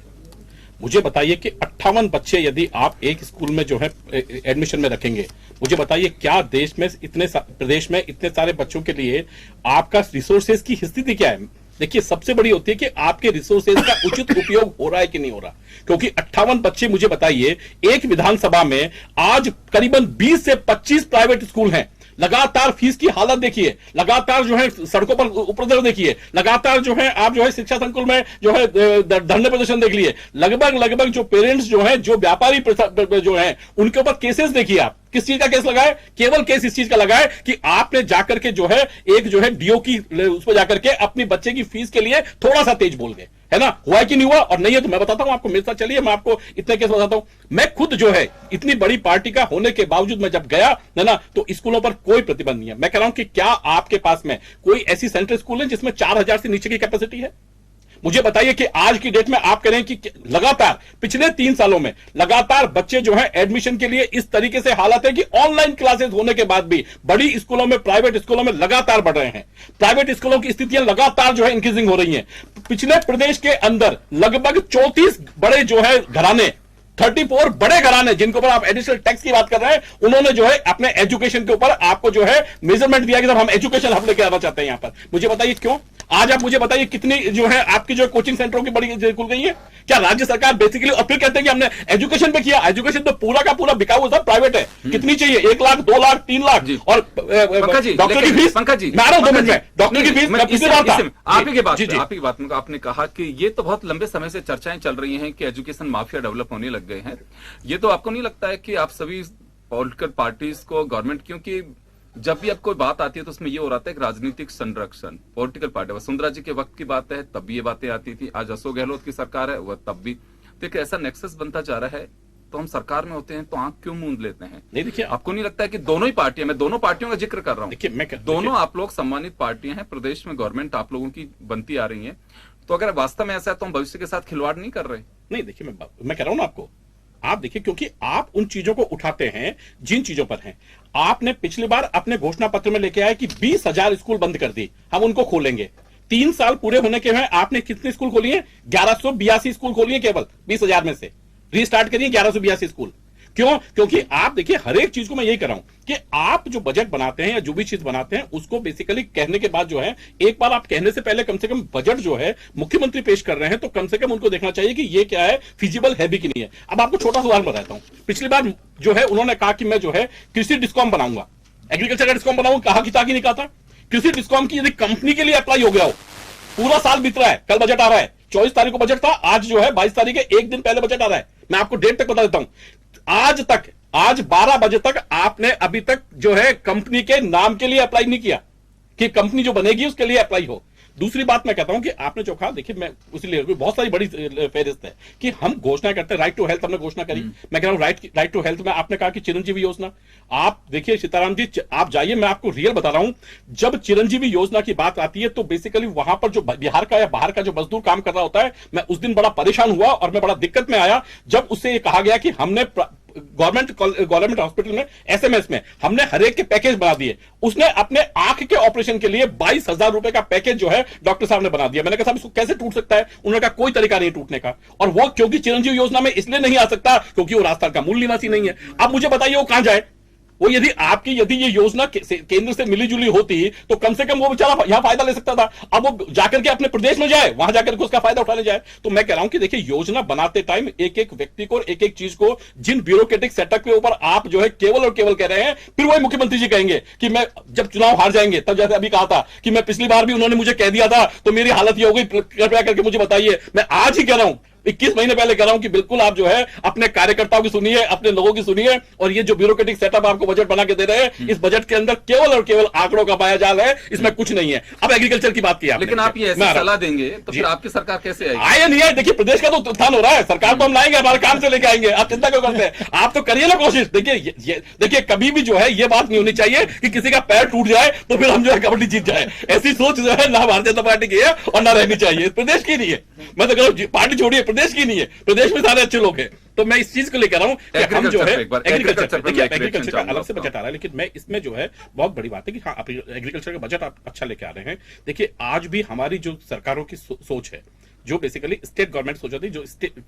मुझे बताइए कि 58 बच्चे यदि आप एक स्कूल में जो है एडमिशन में रखेंगे, मुझे बताइए क्या देश में प्रदेश में इतने सारे बच्चों के लिए आपका रिसोर्सेज की स्थिति क्या है। देखिए सबसे बड़ी होती है कि आपके रिसोर्सेज का उचित उपयोग हो रहा है कि नहीं हो रहा, क्योंकि 58 बच्चे, मुझे बताइए एक विधानसभा में आज करीबन 20 से 25 प्राइवेट स्कूल हैं। लगातार फीस की हालत देखिए, लगातार जो है सड़कों पर उपद्रव देखिए, लगातार जो है आप जो है शिक्षा संकुल में जो है धरने प्रदर्शन देख लिए, लगभग जो पेरेंट्स जो है, जो व्यापारी जो है, उनके ऊपर केसेस देखिए। आप किस चीज का केस लगाए? केवल केस इस चीज का लगाए कि आपने जाकर के जो है एक जो है डीओ की उस पर जाकर के अपनी बच्चे की फीस के लिए थोड़ा सा तेज बोल गए, है ना। हुआ है कि नहीं हुआ? और नहीं है तो मैं बताता हूं आपको, मेरे साथ चलिए, मैं आपको इतने केस बताता हूं। मैं खुद जो है इतनी बड़ी पार्टी का होने के बावजूद मैं जब गया, है ना, तो स्कूलों पर कोई प्रतिबंध नहीं है। मैं कह रहा हूं कि क्या आपके पास में कोई ऐसी सेंट्रल स्कूल है जिसमें 4000 से नीचे की कैपेसिटी है? मुझे बताइए कि आज की डेट में आप कह रहे हैं कि लगातार पिछले 3 सालों में लगातार बच्चे जो है एडमिशन के लिए इस तरीके से हालत है कि ऑनलाइन क्लासेस होने के बाद भी बड़ी स्कूलों में, प्राइवेट स्कूलों में लगातार बढ़ रहे हैं। प्राइवेट स्कूलों की स्थितियां लगातार जो है इंक्रीजिंग हो रही हैं। पिछले प्रदेश के अंदर लगभग 34 बड़े जो है घराने, 34 बड़े घराने जिनके ऊपर आप एडिशनल टैक्स की बात कर रहे हैं, उन्होंने जो है अपने एजुकेशन के ऊपर आपको जो है मेजरमेंट दिया कि हम एजुकेशन हब लेके आना चाहते हैं यहां पर। मुझे बताइए क्यों? आज आप मुझे बताइए कितनी जो है आपकी जो कोचिंग सेंटरों की बड़ी खुल गई है? क्या राज्य सरकार बेसिकली, और फिर कहते हैं कि हमने एजुकेशन पे किया? एजुकेशन तो पूरा का पूरा बिका हुआ सब प्राइवेट है। कितनी चाहिए? 1 लाख, 2 लाख, 3 लाख। और डॉक्टर की फीस, पंकज जी, मैं आ रहा हूं 2 मिनट में, डॉक्टर की फीस आप ही की बात में आपने कहा कि ये तो बहुत लंबे समय से चर्चाएं चल रही हैं कि एजुकेशन माफिया डेवलप होने लग गए हैं। ये तो आपको नहीं लगता है कि आप सभी पॉलिटिकल पार्टीज को, गवर्नमेंट, क्योंकि जब भी अब कोई बात आती है तो उसमें ये हो रहा था एक राजनीतिक संरक्षण, पॉलिटिकल पार्टी। वसुंधरा जी के वक्त की बात है, तब भी ये बातें आती थी। आज अशोक गहलोत की सरकार है, वह तब भी। तो एक ऐसा नेक्सस बनता जा रहा है, तो हम सरकार में होते हैं तो आंख क्यों मूंद लेते हैं? नहीं देखिए, आपको नहीं लगता है कि दोनों ही पार्टियां, मैं दोनों पार्टियों का जिक्र कर रहा हूं, देखिए मैं दोनों आप लोग सम्मानित पार्टियां हैं, प्रदेश में गवर्नमेंट आप लोगों की बनती आ रही है, तो अगर वास्तव में ऐसा है तो हम भविष्य के साथ खिलवाड़ नहीं कर रहे? नहीं देखिए, मैं कह रहा हूं ना आपको, आप देखिए, क्योंकि आप उन चीजों को उठाते हैं जिन चीजों पर हैं। आपने पिछली बार अपने घोषणा पत्र में लेके आए कि 20,000 स्कूल बंद कर दी, हम उनको खोलेंगे। 3 साल पूरे होने के हैं, आपने कितने स्कूल खोली है? 1182 स्कूल खोली है केवल 20,000 में से। रीस्टार्ट करिए 1182 स्कूल। क्यों? क्योंकि आप देखिए, हर एक चीज को मैं यही कर रहा हूं कि आप जो बजट बनाते हैं या जो भी चीज बनाते हैं, उसको बेसिकली कहने के बाद जो है, एक बार आप कहने से पहले कम से कम बजट जो है मुख्यमंत्री पेश कर रहे हैं, तो कम से कम उनको देखना चाहिए कि ये क्या है, फिजिबल है भी कि नहीं है। अब आपको छोटा सा उदाहरण बताता हूं। पिछली बार जो है उन्होंने कहा कि मैं जो है कृषि डिस्कॉम बनाऊंगा, एग्रीकल्चर का डिस्कॉम बनाऊंगा, कहा कि ताकि नहीं कहा था। कृषि डिस्कॉम की यदि कंपनी के लिए अप्लाई हो गया हो, पूरा साल बीत रहा है, कल बजट आ रहा है, 24 तारीख को बजट था, आज जो है 22 तारीख है, 1 दिन पहले बजट आ रहा है। मैं आपको डेट तक बता देता हूं, आज 12 बजे तक आपने अभी तक जो है कंपनी के नाम के लिए अप्लाई नहीं किया कि कंपनी जो बनेगी उसके लिए अप्लाई हो। दूसरी बात मैं कहता हूं कि आपने जो कहा, देखिए मैं इसलिए बहुत सारी बड़ी फेहरिस्त है कि हम घोषणा करते हैं। राइट टू हेल्थ हमने घोषणा करी, मैं कह रहा हूं राइट टू हेल्थ में आपने कहा कि चिरंजीवी योजना। आप देखिए सीताराम जी, आप जाइए, मैं आपको रियल बता रहा हूं, जब चिरंजीवी योजना की बात आती है तो बेसिकली वहां पर जो बिहार का या बाहर का जो मजदूर काम कर रहा होता है, मैं उस दिन बड़ा परेशान हुआ और मैं बड़ा दिक्कत में आया जब उससे ये कहा गया कि हमने गवर्नमेंट हॉस्पिटल में, एसएमएस में हमने हर एक के पैकेज बना दिए। उसने अपने आंख के ऑपरेशन के लिए 22,000 रुपए का पैकेज जो है डॉक्टर साहब ने बना दिया। मैंने कहा साहब इसको कैसे टूट सकता है? उन्होंने कहा कोई तरीका नहीं टूटने का। और वो क्योंकि चिरंजीवी योजना में इसलिए नहीं आ सकता क्योंकि वो राजस्थान का मूल निवासी नहीं है। अब मुझे बताइए वो कहां जाए? वो यदि ये योजना केंद्र से मिली जुली होती तो कम से कम वो बेचारा यहां फायदा ले सकता था। अब वो जाकर के अपने प्रदेश में जाए, वहां जाकर के उसका फायदा उठाने जाए। तो मैं कह रहा हूं कि देखिए, योजना बनाते टाइम एक एक व्यक्ति को, एक एक चीज को, जिन ब्यूरोक्रेटिक सेटअप के ऊपर आप जो है केवल और केवल कह रहे हैं, फिर वही मुख्यमंत्री जी कहेंगे कि मैं जब चुनाव हार जाएंगे, तब जैसे अभी कहा था कि मैं पिछली बार भी उन्होंने मुझे कह दिया था तो मेरी हालत ये हो गई, कृपया करके मुझे बताइए। मैं आज ही कह रहा हूं, 21 महीने पहले कह रहा हूं कि बिल्कुल आप जो है अपने कार्यकर्ताओं की सुनिए, अपने लोगों की सुनिए। और ये जो ब्यूरोक्रेटिक सेटअप आपको बजट बना के दे रहे हैं, इस बजट के अंदर केवल और केवल आंकड़ों का मायाजाल है, इसमें कुछ नहीं है। अब एग्रीकल्चर की बात की आपने, लेकिन आप ये ऐसी सलाह देंगे तो फिर आपकी सरकार कैसे आएगी? आए नहीं आए, देखिए प्रदेश का तो उत्थान हो रहा है, सरकार तो हम लाएंगे, हमारे काम से लेके आएंगे, आप चिंता क्यों करते हैं? आप तो करिए ना कोशिश। देखिए कभी भी जो है ये बात नहीं होनी चाहिए कि किसी का पैर टूट जाए तो फिर हम जो है कबड्डी जीत जाए। ऐसी सोच जो है ना भारतीय जनता पार्टी की है और ना रहनी चाहिए, प्रदेश की नहीं है। मैं तो कह रहा हूं पार्टी छोड़िए, प्रदेश की नहीं है, प्रदेश में सारे अच्छे लोग हैं। तो मैं इस चीज को लेकर रहा हूं कि हम जो है एग्रीकल्चर एग्रीकल्चर का अलग से बजट आ रहा है, लेकिन मैं इसमें जो है बहुत बड़ी बात है कि हाँ, आप एग्रीकल्चर का बजट आप अच्छा लेके आ रहे हैं। देखिए, आज भी हमारी जो सरकारों की सोच है, जो बेसिकली स्टेट गवर्नमेंट सोच होती है, जो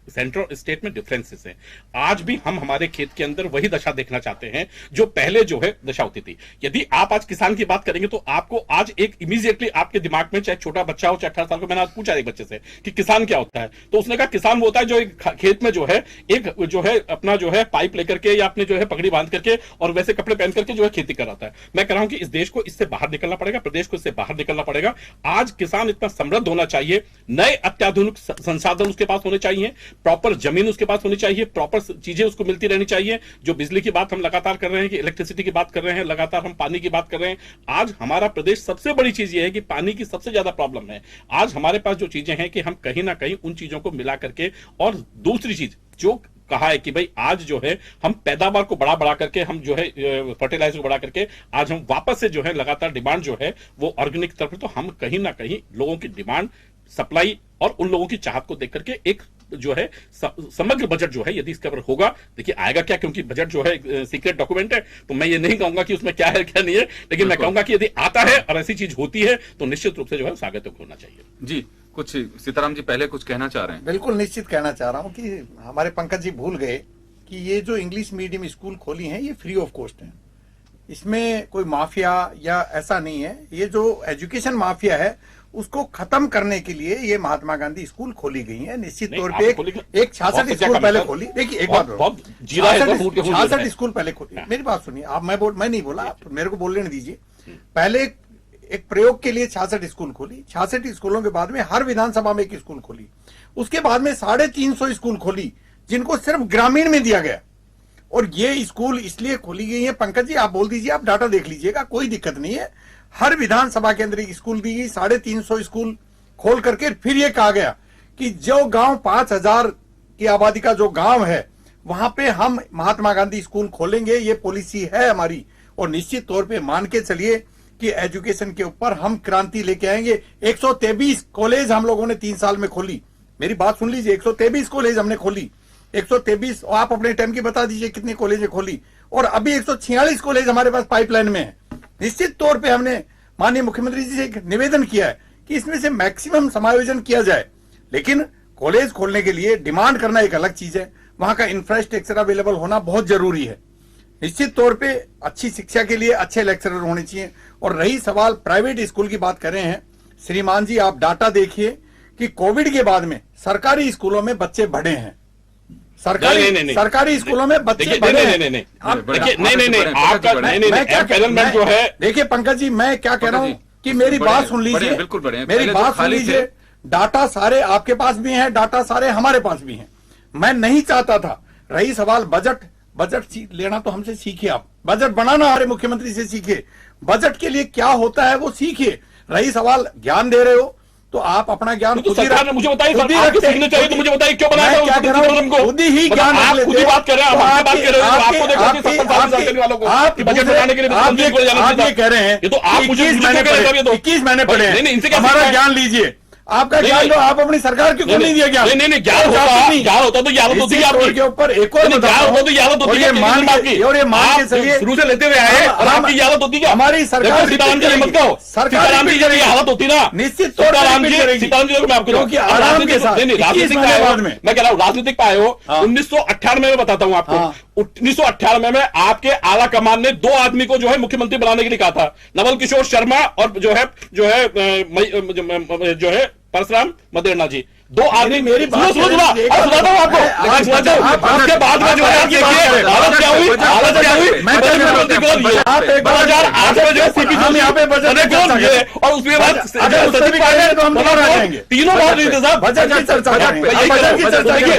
सेंटर और स्टेट में डिफरेंसेस हैं, आज भी हम हमारे खेत के अंदर वही दशा देखना चाहते हैं जो पहले जो है दशा होती थी। यदि आप आज किसान की बात करेंगे तो आपको आज एक इमीडिएटली आपके दिमाग में, चाहे छोटा बच्चा हो चाहे 18 साल का, मैंने आज पूछा एक बच्चे से कि किसान क्या होता है, तो उसने कहा किसान वो होता है जो एक खेत में जो है एक जो है अपना जो है पाइप लेकर के या अपने जो है पगड़ी बांध करके और वैसे कपड़े पहन करके जो है खेती कर रहा है। मैं कह रहा हूं कि इस देश को इससे बाहर निकलना पड़ेगा, प्रदेश को इससे बाहर निकलना पड़ेगा। आज किसान इतना समृद्ध होना चाहिए, नए अत्याधुनिक संसाधन उसके पास होने चाहिए, प्रॉपर जमीन उसके पास होनी चाहिए, प्रॉपर चीजें उसको मिलती रहनी चाहिए। जो बिजली की बात हम लगातार कर रहे हैं, कि इलेक्ट्रिसिटी की बात कर रहे हैं, लगातार हम पानी की बात कर रहे हैं। आज हमारा प्रदेश, सबसे बड़ी चीज यह है कि पानी की सबसे ज्यादा प्रॉब्लम है। आज हमारे पास जो चीजें हैं कि हम कहीं ना कहीं उन चीजों को मिला करके, और दूसरी चीज जो कहा है कि भाई आज जो है हम पैदावार को बढ़ा करके, हम जो है फर्टिलाइजर को बढ़ा करके आज हम वापस से जो है लगातार डिमांड जो है वो ऑर्गेनिक तरफ, तो हम कहीं ना कहीं लोगों की डिमांड, सप्लाई और उन लोगों की चाहत को देख करके एक जो है समग्र बजट जो है, यदि इसके ऊपर होगा, देखिए आएगा क्या, क्योंकि बजट जो है सीक्रेट डॉक्यूमेंट है, तो मैं ये नहीं कहूंगा कि उसमें क्या है क्या नहीं है, लेकिन मैं कहूंगा कि यदि आता है और ऐसी चीज होती है तो निश्चित रूप से जो है स्वागत होना चाहिए। जी, कुछ सीताराम जी पहले कुछ कहना चाह रहे हैं? बिल्कुल निश्चित कहना चाह रहा हूं कि हमारे पंकज जी भूल गए कि ये जो इंग्लिश मीडियम स्कूल खोली हैं ये फ्री ऑफ कॉस्ट है। इसमें कोई माफिया या ऐसा नहीं है। ये जो एजुकेशन माफिया है उसको खत्म करने के लिए ये महात्मा गांधी स्कूल खोली गई है। निश्चित तौर पे एक 66 स्कूल पहले खोली। देखिए एक बात, 66 स्कूल पहले खोली। मेरी बात सुनिए आप, मैं नहीं बोला, आप मेरे को बोलने दीजिए। पहले एक प्रयोग के लिए 66 स्कूल खोली, 66 स्कूलों के बाद में हर विधानसभा में एक स्कूल खोली, उसके बाद में 350 स्कूल खोली जिनको सिर्फ ग्रामीण में दिया गया। और ये स्कूल इसलिए खोली गई है, पंकज जी आप बोल दीजिए, आप डाटा देख लीजिएगा, कोई दिक्कत नहीं है। हर विधानसभा के अंदर एक स्कूल दी गई, 350 स्कूल खोल करके फिर ये कहा गया कि जो गांव 5000 की आबादी का जो गांव है वहां पे हम महात्मा गांधी स्कूल खोलेंगे, ये पॉलिसी है हमारी। और निश्चित तौर पे मान के चलिए कि एजुकेशन के ऊपर हम क्रांति लेके आएंगे। 123 कॉलेज हम लोगों ने 3 साल में खोली। मेरी बात सुन लीजिए, 123 कॉलेज हमने खोली, 123। और आप अपने टाइम की बता दीजिए कितनी कॉलेजें खोली। और अभी 146 कॉलेज हमारे पास पाइपलाइन में है। निश्चित तौर पे हमने माननीय मुख्यमंत्री जी से एक निवेदन किया है कि इसमें से मैक्सिमम समायोजन किया जाए। लेकिन कॉलेज खोलने के लिए डिमांड करना एक अलग चीज है, वहां का इंफ्रास्ट्रक्चर अवेलेबल होना बहुत जरूरी है। निश्चित तौर पे अच्छी शिक्षा के लिए अच्छे लेक्चरर होने चाहिए। और रही सवाल प्राइवेट स्कूल की बात कर रहे हैं, श्रीमान जी आप डाटा देखिए कि कोविड के बाद में सरकारी स्कूलों में बच्चे बढ़े हैं। सरकारी स्कूलों में बच्चे बढ़े हैं। जो है, देखिए पंकज जी मैं क्या कह रहा हूं कि मेरी बात सुन लीजिए, बिल्कुल बढ़े, मेरी बात सुन लीजिए। डाटा सारे आपके पास भी हैं, डाटा सारे हमारे पास भी हैं। मैं नहीं चाहता था। रही सवाल बजट लेना तो हमसे सीखिए, आप बजट बनाना हमारे मुख्यमंत्री से सीखिए, बजट के लिए क्या होता है वो सीखिए। रही सवाल ज्ञान दे रहे हो तो आप अपना ज्ञान तो सरकार ने मुझे बताइए, आपको सीखना चाहिए तो मुझे बताइए क्यों बनाया क्या कह रहा हूं, खुद ही ज्ञान आप खुद ही बात कर रहे हैं, आप बात कर रहे हैं, आपको देखो कि बजट बनाने के लिए आप ये कह रहे हैं, ये तो आप मुझे 21 महीने पढ़े हैं, हमारा ज्ञान लीजिए। आपका ज्ञान लो, आप अपनी सरकार क्यों नहीं दिया ज्ञान? नहीं ज्ञान होता तो ये हालत होती है आपकी के ऊपर एक और ज्ञान होता तो ये हालत होती है। और ये मान के चलिए शुरू से लेते हुए आए और आपकी हालत होती है। हमारी सरकार सीताराम जी मत कहो, सीताराम जी की हालत होती ना, निश्चित तौर पर सीताराम जी मैं आपको क्योंकि आराम के साथ राजनीतिक मैं कह रहा हूँ, राजनीतिक का आए हो 1998 में बताता हूँ आपको। 1998 में आपके आला कमान ने 2 आदमी को जो है मुख्यमंत्री बनाने के लिए कहा था, नवल किशोर शर्मा और जो है परशुराम मदेरणा जी। 2 आदमी मेरी बात सुना आपको। उसके बाद में जो है हालत क्या हुई, आप एक बार 2008 में जो और उसके बाद तीनों बात नहीं थे साहब, बजट की चर्चा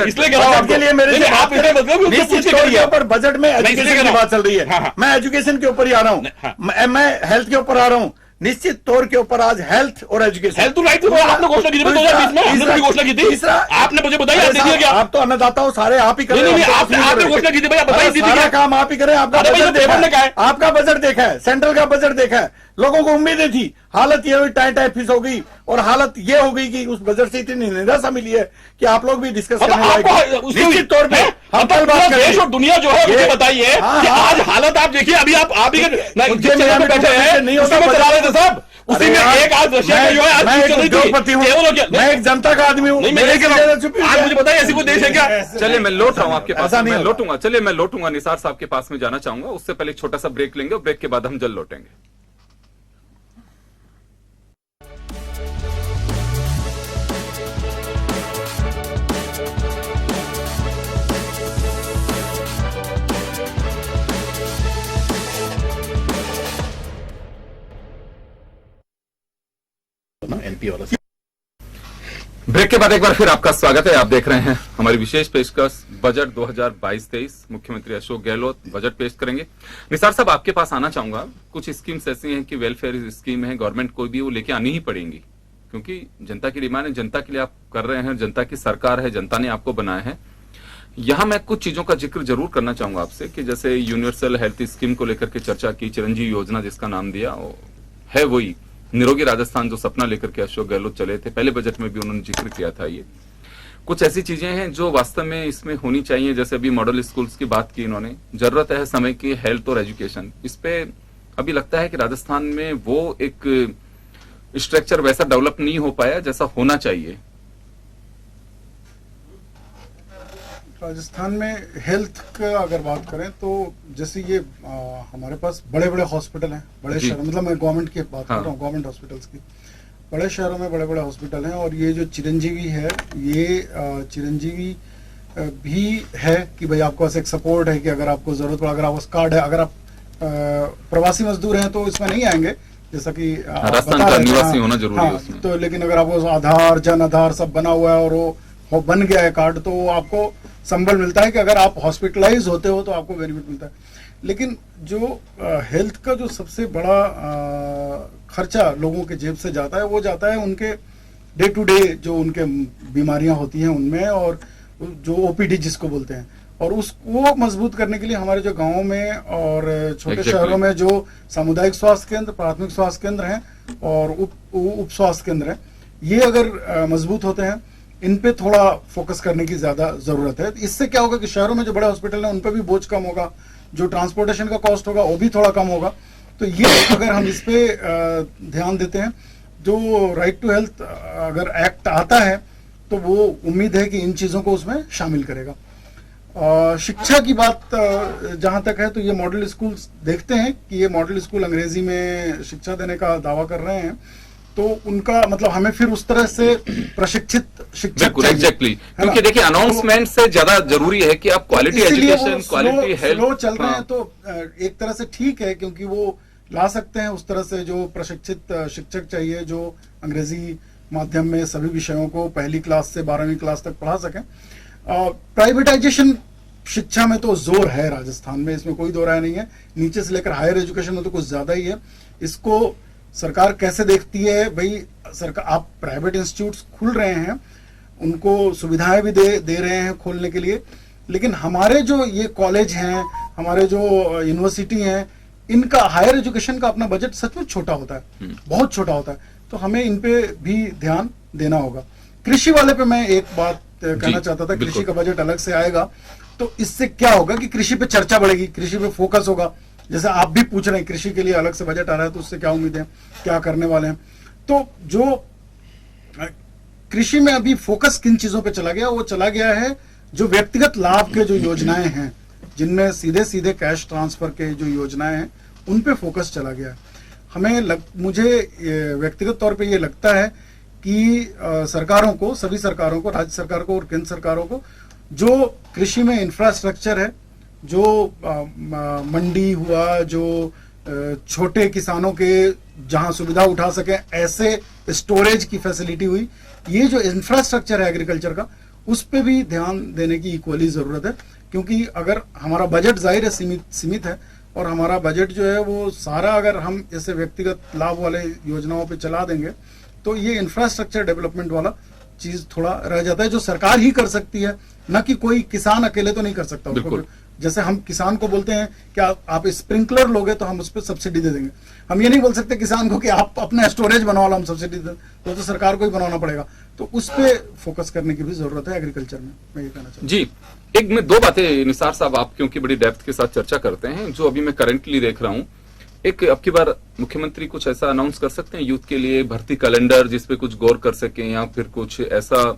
इसलिए कह रहा हूं के लिए मेरे आप इसलिए मतलब पर बजट में एजुकेशन की बात चल रही है। मैं एजुकेशन के ऊपर ही आ रहा हूँ, मैं हेल्थ के ऊपर आ रहा हूँ। निश्चित तौर के ऊपर आज हेल्थ और एजुकेशन, हेल्थ राइट आपने घोषणा की थी 2020 में, हमने घोषणा की थी। आपने मुझे बताया दीजिए क्या? आप तो अन्नदाता हो, सारे आप ही करें। आपने घोषणा की थी भैया, बताइए सारा काम आप ही करें। आपका बजट देखा है, सेंट्रल का बजट देखा है, लोगों को उम्मीदें थी। हालत ये हुई, टाई फिस हो गई और हालत ये हो गई कि उस बजट से इतनी निराशा मिली है कि आप लोग भी डिस्कस करने लायक। निश्चित तौर पे हम कल बात करेंगे। देश और दुनिया जो है मुझे बताइए कि आज हालत आप देखिए, अभी आप ही जिस जगह पे बैठे हैं उसी में चला रहे थे साहब, उसी में एक आज रशिया का जो है आज चल रही थी। मैं एक जनता का आदमी हूँ, आज मुझे बताइए ऐसी कोई देश है क्या? चलिए मैं लौट रहा हूं आपके पास, ऐसा नहीं मैं होगा। लौटूंगा, चलिए मैं लौटूंगा, निसार साहब के पास में जाना चाहूंगा। उससे पहले एक छोटा सा ब्रेक लेंगे और ब्रेक के बाद हम जल्द लौटेंगे। एनपी वाला ब्रेक के बाद एक बार फिर आपका स्वागत है। आप देख रहे हैं हमारी विशेष पेशकश बजट 2022-23। मुख्यमंत्री अशोक गहलोत बजट पेश करेंगे। निसार साहब आपके पास आना चाहूंगा। कुछ स्कीम्स ऐसी हैं कि वेलफेयर स्कीम है, गवर्नमेंट कोई भी वो लेके आनी ही पड़ेंगी, क्योंकि जनता की डिमांड है, जनता के लिए आप कर रहे हैं, जनता की सरकार है, जनता ने आपको बनाया है। यहां मैं कुछ चीजों का जिक्र जरूर करना चाहूंगा आपसे कि जैसे यूनिवर्सल हेल्थ स्कीम को लेकर के चर्चा की, चिरंजीवी योजना जिसका नाम दिया वो है वही निरोगी राजस्थान जो सपना लेकर के अशोक गहलोत चले थे। पहले बजट में भी उन्होंने जिक्र किया था। ये कुछ ऐसी चीजें हैं जो वास्तव में इसमें होनी चाहिए। जैसे अभी मॉडल स्कूल्स की बात की इन्होंने, जरूरत है समय की हेल्थ और एजुकेशन। इस पे अभी लगता है कि राजस्थान में वो एक स्ट्रक्चर वैसा डेवलप नहीं हो पाया जैसा होना चाहिए। राजस्थान में हेल्थ का अगर बात करें तो जैसे ये हमारे पास बड़े बड़े हॉस्पिटल हैं, बड़े जी। शहर, मतलब मैं गवर्नमेंट की बात कर हाँ। रहा हूँ, गवर्नमेंट हॉस्पिटल्स की। बड़े शहरों में बड़े बड़े हॉस्पिटल हैं और ये जो चिरंजीवी है, ये चिरंजीवी भी है कि भाई आपके पास एक सपोर्ट है कि अगर आपको जरूरत पड़ा, अगर आपका कार्ड है, अगर आप प्रवासी मजदूर हैं तो इसमें नहीं आएंगे, जैसा कि आप राजस्थान बता का रहे थे। निवासी हाँ, होना जरूरी हाँ, है उसमें। तो लेकिन अगर आपको आधार, जन आधार सब बना हुआ है और वो बन गया है कार्ड, तो वो आपको संबल मिलता है कि अगर आप हॉस्पिटलाइज होते हो तो आपको बेनिफिट मिलता है। लेकिन जो हेल्थ का जो सबसे बड़ा खर्चा लोगों के जेब से जाता है, वो जाता है उनके डे टू डे जो उनके बीमारियां होती हैं उनमें, और जो ओपीडी जिसको बोलते हैं, और उसको मजबूत करने के लिए हमारे जो गांवों में और छोटे Exactly. शहरों में जो सामुदायिक स्वास्थ्य केंद्र, प्राथमिक स्वास्थ्य केंद्र हैं और उप स्वास्थ्य केंद्र हैं, ये अगर मजबूत होते हैं, इन पे थोड़ा फोकस करने की ज्यादा जरूरत है। इससे क्या होगा कि शहरों में जो बड़े हॉस्पिटल हैं उन पे भी बोझ कम होगा, जो ट्रांसपोर्टेशन का कॉस्ट होगा वो भी थोड़ा कम होगा। तो ये अगर हम इस पे ध्यान देते हैं, जो राइट टू हेल्थ अगर एक्ट आता है तो वो उम्मीद है कि इन चीजों को उसमें शामिल करेगा। शिक्षा की बात जहां तक है तो ये मॉडल स्कूल देखते हैं कि ये मॉडल स्कूल अंग्रेजी में शिक्षा देने का दावा कर रहे हैं, तो उनका मतलब हमें फिर उस तरह से प्रशिक्षित शिक्षक बिल्कुल चाहिए, एग्जैक्टली, है ना? क्योंकि देखिए अनाउंसमेंट से ज्यादा जरूरी है कि आप क्वालिटी इसीलिए एजुकेशन, वो क्वालिटी हेल्थ स्लो चल रहे हैं, तो एक तरह से ठीक है, क्योंकि वो ला सकते हैं उस तरह से जो प्रशिक्षित शिक्षक चाहिए, जो अंग्रेजी माध्यम में सभी विषयों को पहली क्लास से 12वीं क्लास तक पढ़ा सकें। प्राइवेटाइजेशन शिक्षा में तो जोर है राजस्थान में, इसमें कोई दो राय नहीं है। नीचे से लेकर हायर एजुकेशन में तो कुछ ज्यादा ही है। इसको सरकार कैसे देखती है? भाई सरकार, आप प्राइवेट इंस्टीट्यूट्स खुल रहे हैं, उनको सुविधाएं भी दे रहे हैं खोलने के लिए, लेकिन हमारे जो ये कॉलेज हैं, हमारे जो यूनिवर्सिटी हैं, इनका हायर एजुकेशन का अपना बजट सचमुच छोटा होता है, बहुत छोटा होता है। तो हमें इन पे भी ध्यान देना होगा। कृषि वाले पे मैं एक बात कहना चाहता था, कृषि का बजट अलग से आएगा तो इससे क्या होगा कि कृषि पे चर्चा बढ़ेगी, कृषि पे फोकस होगा। जैसे आप भी पूछ रहे हैं कृषि के लिए अलग से बजट आ रहा है, तो उससे क्या उम्मीद है, क्या करने वाले हैं? तो जो कृषि में अभी फोकस किन चीजों पे चला गया, वो चला गया है जो व्यक्तिगत लाभ के जो योजनाएं हैं, जिनमें सीधे सीधे कैश ट्रांसफर के जो योजनाएं हैं, उन पे फोकस चला गया है। मुझे व्यक्तिगत तौर पे ये लगता है कि सरकारों को, सभी सरकारों को, राज्य सरकार को और केंद्र सरकारों को, जो कृषि में इंफ्रास्ट्रक्चर है, जो मंडी हुआ, जो छोटे किसानों के जहां सुविधा उठा सके ऐसे स्टोरेज की फैसिलिटी हुई, ये जो इंफ्रास्ट्रक्चर है एग्रीकल्चर का, उस पे भी ध्यान देने की इक्वली जरूरत है। क्योंकि अगर हमारा बजट जाहिर है सीमित है, और हमारा बजट जो है वो सारा अगर हम ऐसे व्यक्तिगत लाभ वाले योजनाओं पे चला देंगे, तो ये इंफ्रास्ट्रक्चर डेवलपमेंट वाला चीज थोड़ा रह जाता है, जो सरकार ही कर सकती है, न कि कोई किसान अकेले तो नहीं कर सकता। जैसे हम किसान को बोलते हैं कि आप स्प्रिंकलर लोगे तो हम उस पर सब्सिडी दे देंगे, हम ये नहीं बोल सकते किसान को कि आप अपना स्टोरेज बनवा लो हम सब्सिडी दे, तो सरकार को ही बनवाना पड़ेगा। तो उस पे फोकस करने की भी जरूरत है एग्रीकल्चर में, मैं ये कहना चाहता हूँ। जी, एक में दो बातें निसार साहब, आप क्योंकि बड़ी डेप्थ के साथ चर्चा करते हैं, जो अभी मैं करंटली देख रहा हूँ, एक अब की बार मुख्यमंत्री कुछ ऐसा अनाउंस कर सकते हैं यूथ के लिए भर्ती कैलेंडर, जिसपे कुछ गौर कर सकें या फिर कुछ ऐसा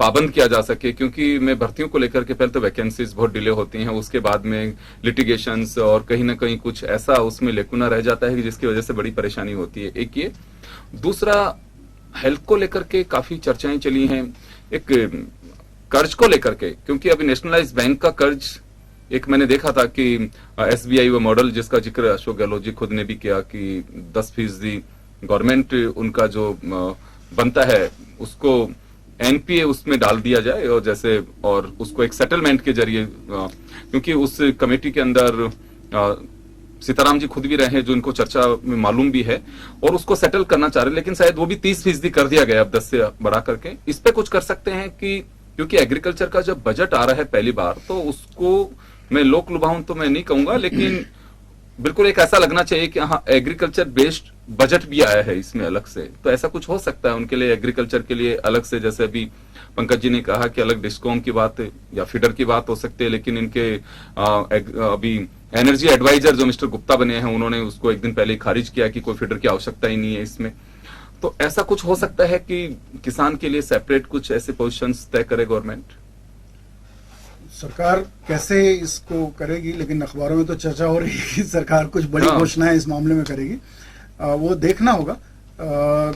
पाबंद किया जा सके, क्योंकि मैं भर्तियों को लेकर के पहले तो वैकेंसीज बहुत डिले होती हैं, उसके बाद में लिटिगेशंस और कहीं ना कहीं कुछ ऐसा उसमें लेकुना रह जाता है कि जिसकी वजह से बड़ी परेशानी होती है। एक ये, दूसरा हेल्थ को लेकर के काफी चर्चाएं चली हैं, एक कर्ज को लेकर के, क्योंकि अभी नेशनलाइज बैंक का कर्ज एक मैंने देखा था कि SBI वो मॉडल जिसका जिक्र अशोक गहलोत जी खुद ने भी किया कि 10% गवर्नमेंट उनका जो बनता है उसको NPA उसमें डाल दिया जाए, और जैसे और उसको एक सेटलमेंट के जरिए, क्योंकि उस कमेटी के अंदर सीताराम जी खुद भी रहे हैं, जो इनको चर्चा में मालूम भी है, और उसको सेटल करना चाह रहे, लेकिन शायद वो भी 30% कर दिया गया अब 10 से बढ़ा करके। इस पे कुछ कर सकते हैं कि क्योंकि एग्रीकल्चर का जब बजट आ रहा है पहली बार, तो उसको मैं लोक लुभाऊं तो मैं नहीं कहूंगा, लेकिन बिल्कुल एक ऐसा लगना चाहिए कि हाँ एग्रीकल्चर बेस्ड बजट भी आया है इसमें अलग से, तो ऐसा कुछ हो सकता है उनके लिए, एग्रीकल्चर के लिए अलग से, जैसे अभी पंकज जी ने कहा कि अलग डिस्कॉम की बात या फीडर की बात हो सकती है, लेकिन इनके अभी एनर्जी एडवाइजर जो मिस्टर गुप्ता बने हैं, उन्होंने उसको एक दिन पहले खारिज किया कि कोई फीडर की आवश्यकता ही नहीं है इसमें। तो ऐसा कुछ हो सकता है कि किसान के लिए सेपरेट कुछ ऐसे पोजीशंस तय करे गवर्नमेंट? सरकार कैसे इसको करेगी, लेकिन अखबारों में तो चर्चा हो रही है कि सरकार कुछ बड़ी घोषणाएं इस मामले में करेगी, वो देखना होगा।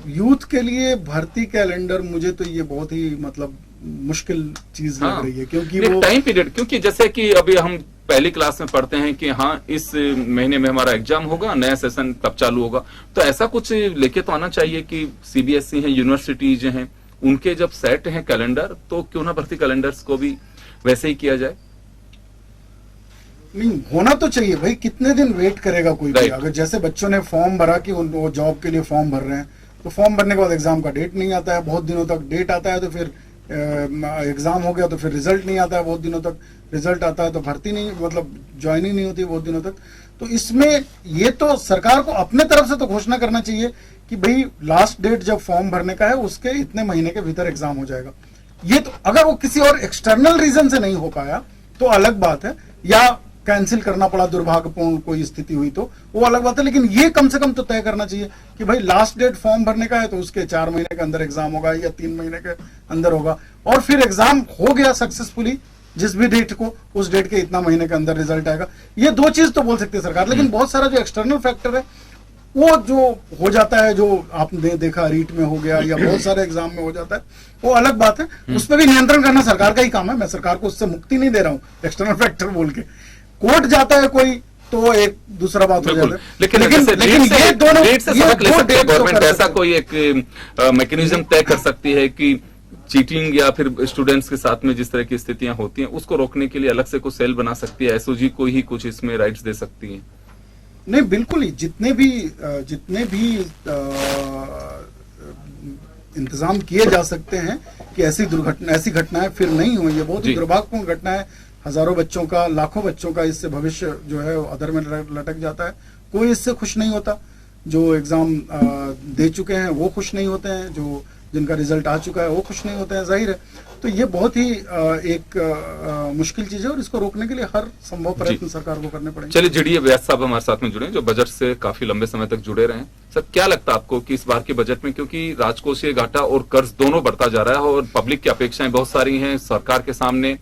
यूथ के लिए भर्ती कैलेंडर, मुझे तो ये बहुत ही मतलब मुश्किल चीज लग रही है, क्योंकि वो टाइम पीरियड, क्योंकि जैसे कि अभी हम पहली क्लास में पढ़ते हैं कि हाँ इस महीने में हमारा एग्जाम होगा, नया सेशन तब चालू होगा, तो ऐसा कुछ लेके तो आना चाहिए कि CBSE है, यूनिवर्सिटीज हैं, उनके जब सेट हैं कैलेंडर, तो क्यों ना भर्ती कैलेंडर्स को भी वैसे ही किया जाए। नहीं, होना तो चाहिए भाई, कितने दिन वेट करेगा कोई भी। अगर जैसे बच्चों ने फॉर्म भरा कि वो जॉब के लिए फॉर्म भर रहे हैं, तो फॉर्म भरने के बाद एग्जाम का डेट नहीं आता है, बहुत दिनों तक डेट आता है, तो फिर एग्जाम हो गया तो फिर रिजल्ट नहीं आता है, बहुत दिनों तक रिजल्ट आता है तो भर्ती नहीं, मतलब ज्वाइनिंग नहीं होती बहुत दिनों तक। तो इसमें ये तो सरकार को अपने तरफ से तो घोषणा करना चाहिए कि भाई लास्ट डेट जब फॉर्म भरने का है उसके इतने महीने के भीतर एग्जाम हो जाएगा। ये तो अगर वो किसी और एक्सटर्नल रीजन से नहीं हो पाया तो अलग बात है, या कैंसिल करना पड़ा, दुर्भाग्यपूर्ण कोई स्थिति हुई तो वो अलग बात है, लेकिन ये कम से कम तो तय करना चाहिए कि भाई लास्ट डेट फॉर्म भरने का है तो उसके 4 महीने के अंदर एग्जाम होगा या 3 महीने के अंदर होगा, और फिर एग्जाम हो गया सक्सेसफुली जिस भी डेट को, उस डेट के इतना महीने के अंदर रिजल्ट आएगा। ये 2 चीज तो बोल सकती है सरकार, लेकिन बहुत सारा जो एक्सटर्नल फैक्टर है वो जो हो जाता है, जो आपने देखा रीट में हो गया या बहुत सारे एग्जाम में हो जाता है, वो अलग बात है, उस पर भी नियंत्रण करना सरकार का ही काम है। मैं सरकार को उससे मुक्ति नहीं दे रहा हूँ एक्सटर्नल फैक्टर बोल के। कोर्ट जाता है कोई तो एक दूसरा बात हो जाता है, लेकिन ये दोनों गवर्नमेंट ऐसा कोई एक मैकेनिज्म तय कर सकती है कि चीटिंग या फिर स्टूडेंट्स के साथ में जिस तरह की स्थितियां होती हैं उसको रोकने के लिए अलग से कुछ सेल बना सकती है, SOG को ही कुछ इसमें राइट्स दे सकती है? नहीं, बिल्कुल ही, जितने भी इंतजाम किए जा सकते हैं कि ऐसी घटनाएं फिर नहीं हुई। ये बहुत ही दुर्भाग्यपूर्ण घटना है, हजारों बच्चों का, लाखों बच्चों का इससे भविष्य जो है अधर में लटक जाता है। कोई इससे खुश नहीं होता, जो एग्जाम दे चुके हैं वो खुश नहीं होते हैं, जो जिनका रिजल्ट आ चुका है वो खुश नहीं होते हैं, जाहिर है। तो ये बहुत ही एक मुश्किल चीज है और इसको रोकने के लिए हर संभव प्रयत्न सरकार को करने पड़ेंगे। चलिए JD व्यास साहब हमारे साथ में जुड़े, जो बजट से काफी लंबे समय तक जुड़े रहे हैं। सर, क्या लगता है आपको कि इस बार के बजट में, क्योंकि राजकोषीय घाटा और कर्ज दोनों बढ़ता जा रहा है और पब्लिक की अपेक्षाएं बहुत सारी हैं, सरकार के सामने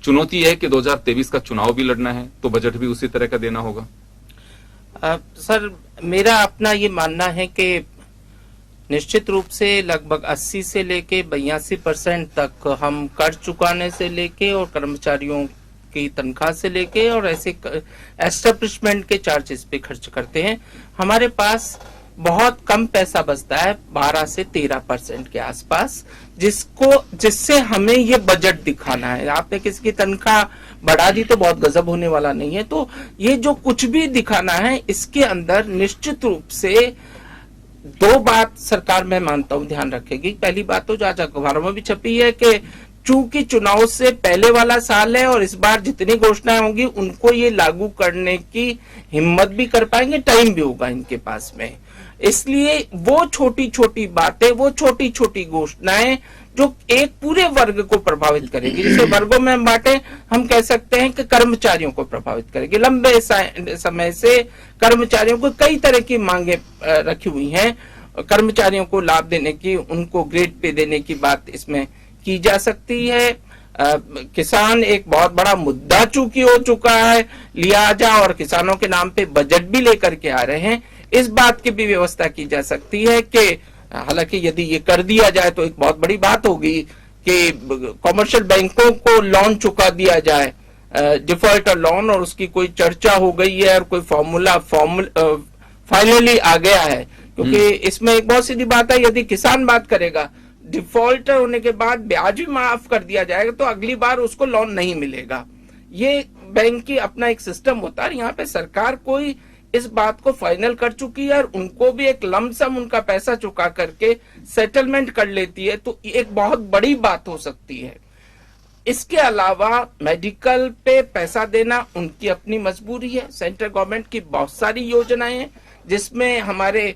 चुनौती है कि 2023 का चुनाव भी लड़ना है, तो बजट भी उसी तरह का देना होगा? सर, मेरा अपना ये मानना है कि निश्चित रूप से लगभग 80 से लेके 82% तक हम कर्ज चुकाने से लेके और कर्मचारियों की तनख्वाह से लेके और ऐसे एस्टेब्लिशमेंट के चार्जेस पे खर्च करते हैं। हमारे पास बहुत कम पैसा बचता है, 12 से 13% के आसपास, जिससे हमें ये बजट दिखाना है। आपने किसी की तनख्वाह बढ़ा दी तो बहुत गजब होने वाला नहीं है, तो ये जो कुछ भी दिखाना है इसके अंदर निश्चित रूप से 2 बात सरकार मैं मानता हूं ध्यान रखेगी। पहली बात तो जो आज अखबारों में भी छपी है कि चूंकि चुनाव से पहले वाला साल है और इस बार जितनी घोषणाएं होंगी उनको ये लागू करने की हिम्मत भी कर पाएंगे, टाइम भी होगा इनके पास में। इसलिए वो छोटी छोटी बातें, वो छोटी छोटी घोषणाएं जो एक पूरे वर्ग को प्रभावित करेगी, जिसे वर्गों में हम बांटे, हम कह सकते हैं कि कर्मचारियों को प्रभावित करेगी। लंबे समय से कर्मचारियों को कई तरह की मांगे रखी हुई हैं, कर्मचारियों को लाभ देने की, उनको ग्रेड पे देने की बात इसमें की जा सकती है। किसान एक बहुत बड़ा मुद्दा चूंकि हो चुका है, लिहाजा और किसानों के नाम पे बजट भी लेकर के आ रहे हैं, इस बात की भी व्यवस्था की जा सकती है कि हालांकि यदि ये कर दिया जाए तो एक बहुत बड़ी बात होगी कि कॉमर्शियल बैंकों को लोन चुका दिया जाए, डिफॉल्टर लोन, और उसकी कोई चर्चा हो गई है और कोई फॉर्मूला फाइनली आ गया है। क्योंकि इसमें एक बहुत सीधी बात है, यदि किसान बात करेगा, डिफॉल्टर होने के बाद ब्याज भी माफ कर दिया जाएगा तो अगली बार उसको लोन नहीं मिलेगा। ये बैंक की अपना एक सिस्टम होता है। यहाँ पे सरकार कोई इस बात को फाइनल कर चुकी है और उनको भी एक लमसम उनका पैसा चुका करके सेटलमेंट कर लेती है, तो एक बहुत बड़ी बात हो सकती है। इसके अलावा मेडिकल पे पैसा देना उनकी अपनी मजबूरी है। सेंट्रल गवर्नमेंट की बहुत सारी योजनाएं हैं जिसमें हमारे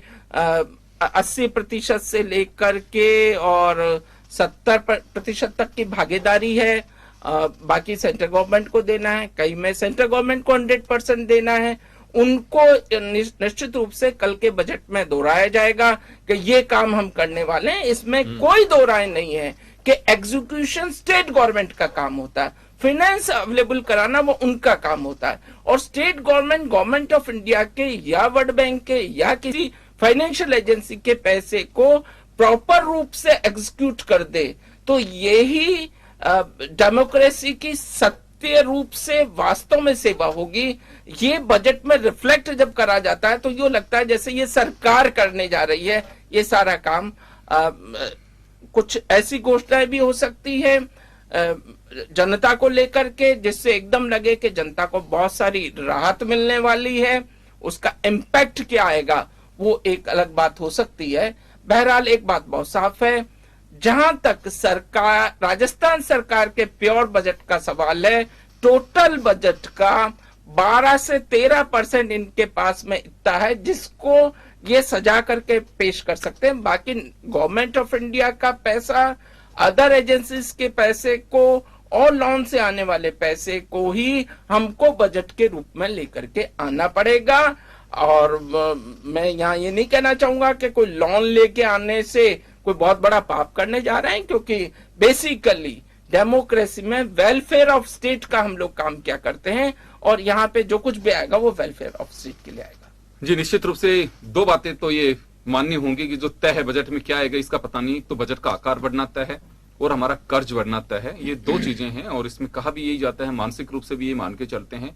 80% से लेकर के और 70% तक की भागीदारी है। बाकी सेंट्रल गवर्नमेंट को देना है, कई में सेंट्रल गवर्नमेंट को 100% देना है। उनको निश्चित रूप से कल के बजट में दोहराया जाएगा कि ये काम हम करने वाले हैं। इसमें कोई दो राय नहीं है कि एग्जीक्यूशन स्टेट गवर्नमेंट का काम होता है, फाइनेंस अवेलेबल कराना वो उनका काम होता है। और स्टेट गवर्नमेंट ऑफ इंडिया के या वर्ल्ड बैंक के या किसी फाइनेंशियल एजेंसी के पैसे को प्रॉपर रूप से एग्जीक्यूट कर दे तो यही डेमोक्रेसी की सत्य रूप से वास्तव में सेवा होगी। ये बजट में रिफ्लेक्ट जब करा जाता है तो ये लगता है जैसे ये सरकार करने जा रही है ये सारा काम। कुछ ऐसी घोषणाएं भी हो सकती है जनता को लेकर के जिससे एकदम लगे कि जनता को बहुत सारी राहत मिलने वाली है। उसका इम्पैक्ट क्या आएगा वो एक अलग बात हो सकती है। बहरहाल एक बात बहुत साफ है, जहां तक सरकार, राजस्थान सरकार के प्योर बजट का सवाल है, टोटल बजट का 12 से 13% इनके पास में इतना है जिसको ये सजा करके पेश कर सकते हैं। बाकी गवर्नमेंट ऑफ इंडिया का पैसा, अदर एजेंसीज के पैसे को और लोन से आने वाले पैसे को ही हमको बजट के रूप में लेकर के आना पड़ेगा। और मैं यहाँ ये नहीं कहना चाहूंगा कि कोई लोन लेके आने से कोई बहुत बड़ा पाप करने जा रहे हैं, क्योंकि बेसिकली डेमोक्रेसी में वेलफेयर ऑफ स्टेट का हम लोग काम क्या करते हैं और यहाँ पे जो कुछ भी आएगा वो वेलफेयर ऑफ स्टेट के लिए आएगा। जी, निश्चित रूप से दो बातें तो ये माननी होंगी कि जो तय है बजट में क्या आएगा इसका पता नहीं, तो बजट का आकार बढ़ना तय है और हमारा कर्ज बढ़ना तय है। ये दो चीजें हैं और इसमें कहा भी यही जाता है, मानसिक रूप से भी ये मान के चलते हैं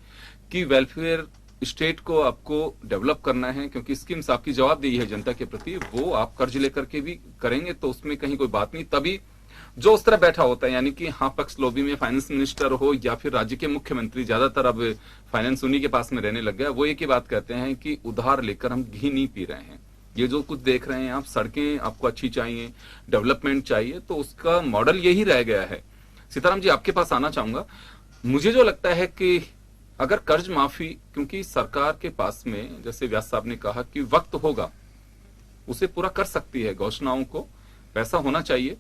कि वेलफेयर स्टेट को आपको डेवलप करना है, क्योंकि स्कीम्स आपकी जवाबदेही है जनता के प्रति, वो आप कर्ज लेकर के भी करेंगे तो उसमें कहीं कोई बात नहीं। तभी जो उस तरह बैठा होता है, यानी कि हाँ पक्ष लॉबी में फाइनेंस मिनिस्टर हो या फिर राज्य के मुख्यमंत्री, ज्यादातर अब फाइनेंस उन्हीं के पास में रहने लग गया, वो एक ही बात कहते हैं कि उधार लेकर हम घी नहीं पी रहे हैं। ये जो कुछ देख रहे हैं आप, सड़कें आपको अच्छी चाहिए, डेवलपमेंट चाहिए, तो उसका मॉडल यही रह गया है। सीताराम जी, आपके पास आना चाहूंगा। मुझे जो लगता है कि अगर कर्ज माफी, क्योंकि सरकार के पास में, जैसे व्यास साहब ने कहा कि वक्त होगा, उसे पूरा कर सकती है, घोषणाओं को पैसा होना चाहिए,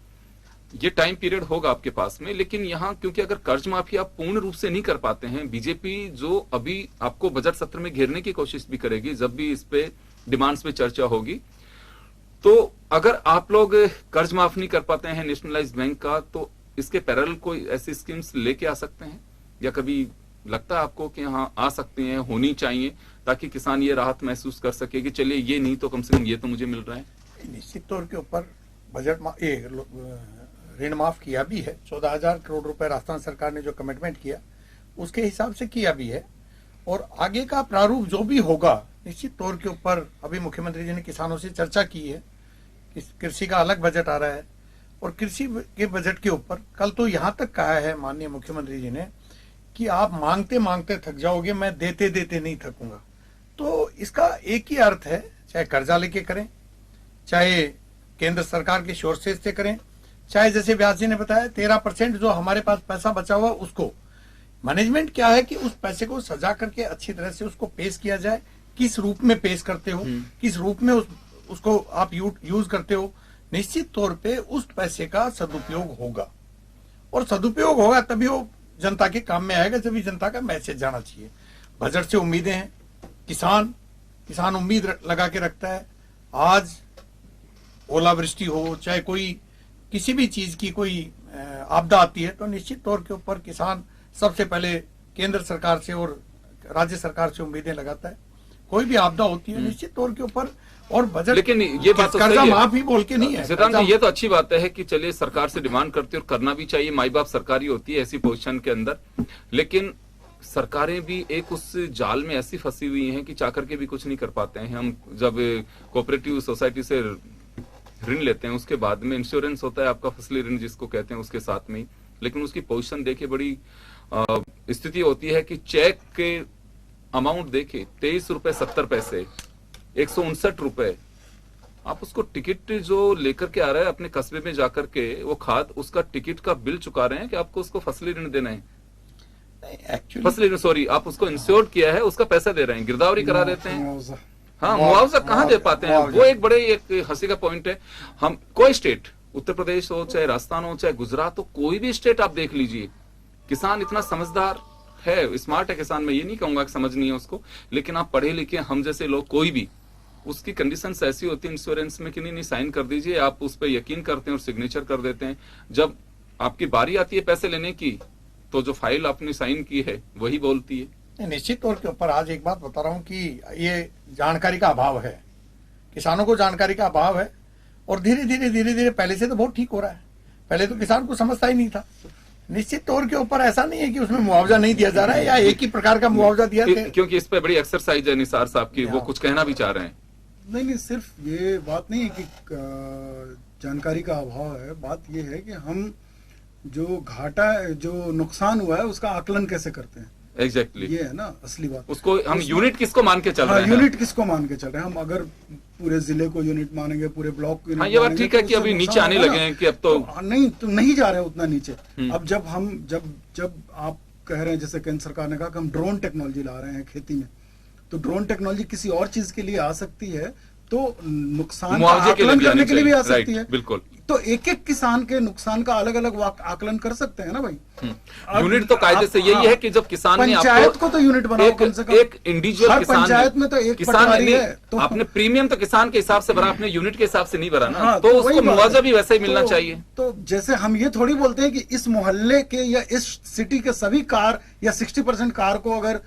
ये टाइम पीरियड होगा आपके पास में। लेकिन यहाँ क्योंकि अगर कर्ज माफी आप पूर्ण रूप से नहीं कर पाते हैं, बीजेपी जो अभी आपको बजट सत्र में घेरने की कोशिश भी करेगी, जब भी इस पे डिमांड्स पे चर्चा होगी, तो अगर आप लोग कर्ज माफ नहीं कर पाते हैं नेशनलाइज्ड बैंक का, तो इसके पैरेलल कोई ऐसी स्कीम्स लेके आ सकते हैं, या कभी लगता है आपको कि हाँ आ सकती हैं, होनी चाहिए, ताकि किसान ये राहत महसूस कर सके कि चलिए ये नहीं तो कम से कम ये तो मुझे मिल रहा है। निश्चित तौर के ऊपर बजट ऋण माफ किया भी है, 14,000 करोड़ रुपए राजस्थान सरकार ने जो कमिटमेंट किया उसके हिसाब से किया भी है। और आगे का प्रारूप जो भी होगा, निश्चित तौर के ऊपर अभी मुख्यमंत्री जी ने किसानों से चर्चा की है, कृषि का अलग बजट आ रहा है और कृषि के बजट के ऊपर कल तो यहाँ तक कहा है माननीय मुख्यमंत्री जी ने कि आप मांगते मांगते थक जाओगे, मैं देते देते नहीं थकूंगा। तो इसका एक ही अर्थ है, चाहे कर्जा लेके करें, चाहे केंद्र सरकार के सोर्सेज से करें, चाहे जैसे व्यास जी ने बताया 13% जो हमारे पास पैसा बचा हुआ उसको मैनेजमेंट क्या है कि उस पैसे को सजा करके अच्छी तरह से उसको पेश किया जाए। किस रूप में पेश करते हो, किस रूप में उसको आप यूज करते हो, निश्चित तौर पे उस पैसे का सदुपयोग होगा और सदुपयोग होगा तभी वो जनता के काम में आएगा, जब जनता का मैसेज जाना चाहिए। बजट से उम्मीदें हैं, किसान उम्मीद लगा के रखता है। आज ओलावृष्टि हो, चाहे कोई किसी भी चीज की कोई आपदा आती है तो निश्चित तौर के ऊपर किसान सबसे पहले केंद्र सरकार से और राज्य सरकार से उम्मीदें लगाता है। कोई भी आपदा होती है निश्चित तौर के ऊपर, और बजट लेकिन ये बात तो कर्जा सही है। माफ ही बोल के नहीं है। सिद्धांत जी, ये तो अच्छी बात है कि चलिए सरकार से डिमांड करते और करना भी चाहिए, माई बाप सरकारी होती है ऐसी पोजीशन के अंदर, लेकिन सरकारें भी एक उस जाल में ऐसी फंसी हुई हैं कि चाकर के भी कुछ नहीं कर पाते हैं। हम जब कोऑपरेटिव सोसाइटी से ऋण लेते हैं उसके बाद में इंश्योरेंस होता है आपका फसली ऋण जिसको कहते हैं उसके साथ में, लेकिन उसकी पोजीशन देखे बड़ी स्थिति होती है कि चेक के अमाउंट देखे 23 रुपए 70 पैसे, 159 रुपए, आप उसको टिकट जो लेकर के आ रहे हैं अपने कस्बे में जाकर के वो खाद उसका टिकट का बिल चुका रहे हैं कि आपको उसको फसली ऋण देना है। एक्चुअली फसली ऋण सॉरी, आप उसको इंश्योर्ड किया है उसका पैसा दे रहे हैं, गिरदावरी करा देते हैं। मुआवजा। हाँ, मुआवजा कहाँ दे पाते हैं, मुआवजा। वो एक बड़े एक हंसी का पॉइंट है। हम कोई स्टेट, उत्तर प्रदेश हो चाहे राजस्थान हो चाहे गुजरात हो, कोई भी स्टेट आप देख लीजिए, किसान इतना समझदार है, स्मार्ट है किसान। मैं ये नहीं कहूंगा कि समझ नहीं है उसको, लेकिन आप पढ़े लिखे हम जैसे लोग कोई भी, उसकी कंडीशंस ऐसी होती है इंश्योरेंस में कि नहीं साइन कर दीजिए, आप उस पर यकीन करते हैं और सिग्नेचर कर देते हैं। जब आपकी बारी आती है पैसे लेने की तो जो फाइल आपने साइन की है वही बोलती है। निश्चित तौर के ऊपर आज एक बात बता रहा हूं कि ये जानकारी का अभाव है, किसानों को जानकारी का अभाव है, और धीरे धीरे पहले से तो बहुत ठीक हो रहा है। पहले तो किसान को समझता ही नहीं था। निश्चित तौर के ऊपर ऐसा नहीं है कि उसमें मुआवजा नहीं दिया जा रहा है या एक ही प्रकार का मुआवजा दिया जाता है। क्योंकि इस पे बड़ी एक्सरसाइज है निसार साहब की, वो कुछ कहना भी चाह रहे हैं। नहीं, सिर्फ ये बात नहीं है कि जानकारी का अभाव है। बात ये है कि हम जो घाटा, जो नुकसान हुआ है उसका आकलन कैसे करते हैं, एग्जैक्टली ये है ना असली बात। उसको हम यूनिट किसको मान के चल हाँ, रहे हैं। यूनिट किसको मान के चल रहे हैं। हम अगर पूरे जिले को यूनिट मानेंगे, पूरे ब्लॉक को यूनिट हाँ, ये बात मानेंगे, ठीक है तो कि उससे अभी नीचे नुकसान आने होगा लगे ना। हैं कि अब तो नहीं जा रहे उतना नीचे। अब जब हम जब आप कह रहे हैं, जैसे केंद्र सरकार ने कहा कि हम ड्रोन टेक्नोलॉजी ला रहे हैं खेती में, तो ड्रोन टेक्नोलॉजी किसी और चीज के लिए आ सकती है तो नुकसान का मुआवजे के लिए आकलन भी करने आनी के लिए भी आ चाहिए। सकती है। राइट, बिल्कुल। तो एक एक किसान के नुकसान का अलग अलग आकलन कर सकते हैं ना भाई। अब यूनिट तो कायदे से यही है कि जब किसान ने पंचायत आपको को तो यूनिट बनाओ कम से कम। एक इंडिविजुअल हर किसान पंचायत में तो एक किसान पटवारी ने है, तो आपने प्रीमियम तो किसान के हिसाब से भरा, आपने यूनिट के हिसाब से नहीं भरा ना, हाँ, तो वही उसको बात मुआवजा है। भी वैसा ही मिलना चाहिए। तो जैसे हम ये थोड़ी बोलते हैं कि इस मोहल्ले के या इस सिटी के सभी कार या 60% कार को अगर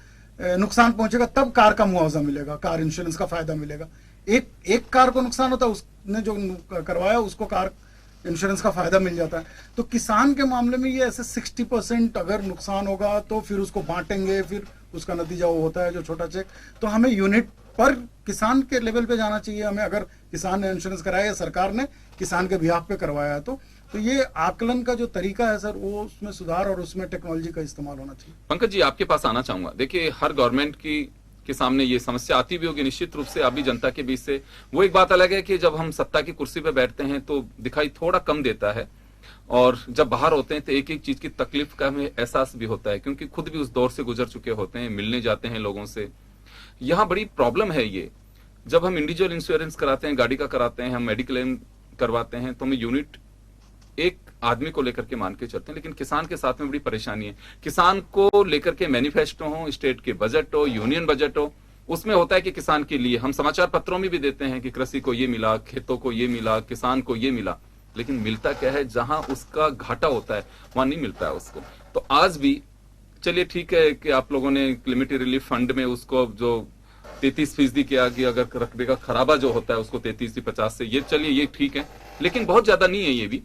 नुकसान पहुंचेगा तब कार का मुआवजा मिलेगा, कार इंश्योरेंस का फायदा मिलेगा। एक कार को नुकसान होता है, उसने जो करवाया उसको कार इंश्योरेंस का फायदा मिल जाता है। तो किसान के मामले में ये ऐसे 60% अगर नुकसान होगा तो फिर उसको बांटेंगे, फिर उसका नतीजा वो होता है जो छोटा चेक। तो हमें यूनिट पर किसान के लेवल पे जाना चाहिए। हमें अगर किसान ने इंश्योरेंस कराया या सरकार ने किसान के बिहाफ पे करवाया है तो ये आकलन का जो तरीका है सर, वो उसमें सुधार और उसमें टेक्नोलॉजी का इस्तेमाल होना चाहिए। पंकज जी, आपके पास आना चाहूंगा। देखिए, हर गवर्नमेंट के सामने ये समस्या आती भी होगी निश्चित रूप से, आप भी जनता के बीच से। वो एक बात अलग है कि जब हम सत्ता की कुर्सी पे बैठते हैं तो दिखाई थोड़ा कम देता है, और जब बाहर होते हैं तो एक एक चीज की तकलीफ का हमें एहसास भी होता है, क्योंकि खुद भी उस दौर से गुजर चुके होते हैं, मिलने जाते हैं लोगों से। यहाँ बड़ी प्रॉब्लम है ये, जब हम इंडिविजुअल इंश्योरेंस कराते हैं, गाड़ी का कराते हैं, हम मेडिकल क्लेम करवाते हैं, तो हमें यूनिट एक आदमी को लेकर के मान के चलते हैं, लेकिन किसान के साथ में बड़ी परेशानी है। किसान को लेकर के मैनिफेस्टो हो, स्टेट के बजट हो, यूनियन बजट हो, उसमें होता है कि किसान के लिए हम समाचार पत्रों में भी देते हैं कि कृषि को ये मिला, खेतों को ये मिला, किसान को ये मिला, लेकिन मिलता क्या है? जहां उसका घाटा होता है वहां नहीं मिलता है उसको। तो आज भी चलिए ठीक है कि आप लोगों ने क्लेमिटी रिलीफ फंड में उसको जो 33% किया कि अगर रकबे का खराबा जो होता है उसको 33 से 50 से, ये चलिए ये ठीक है, लेकिन बहुत ज्यादा नहीं है ये भी।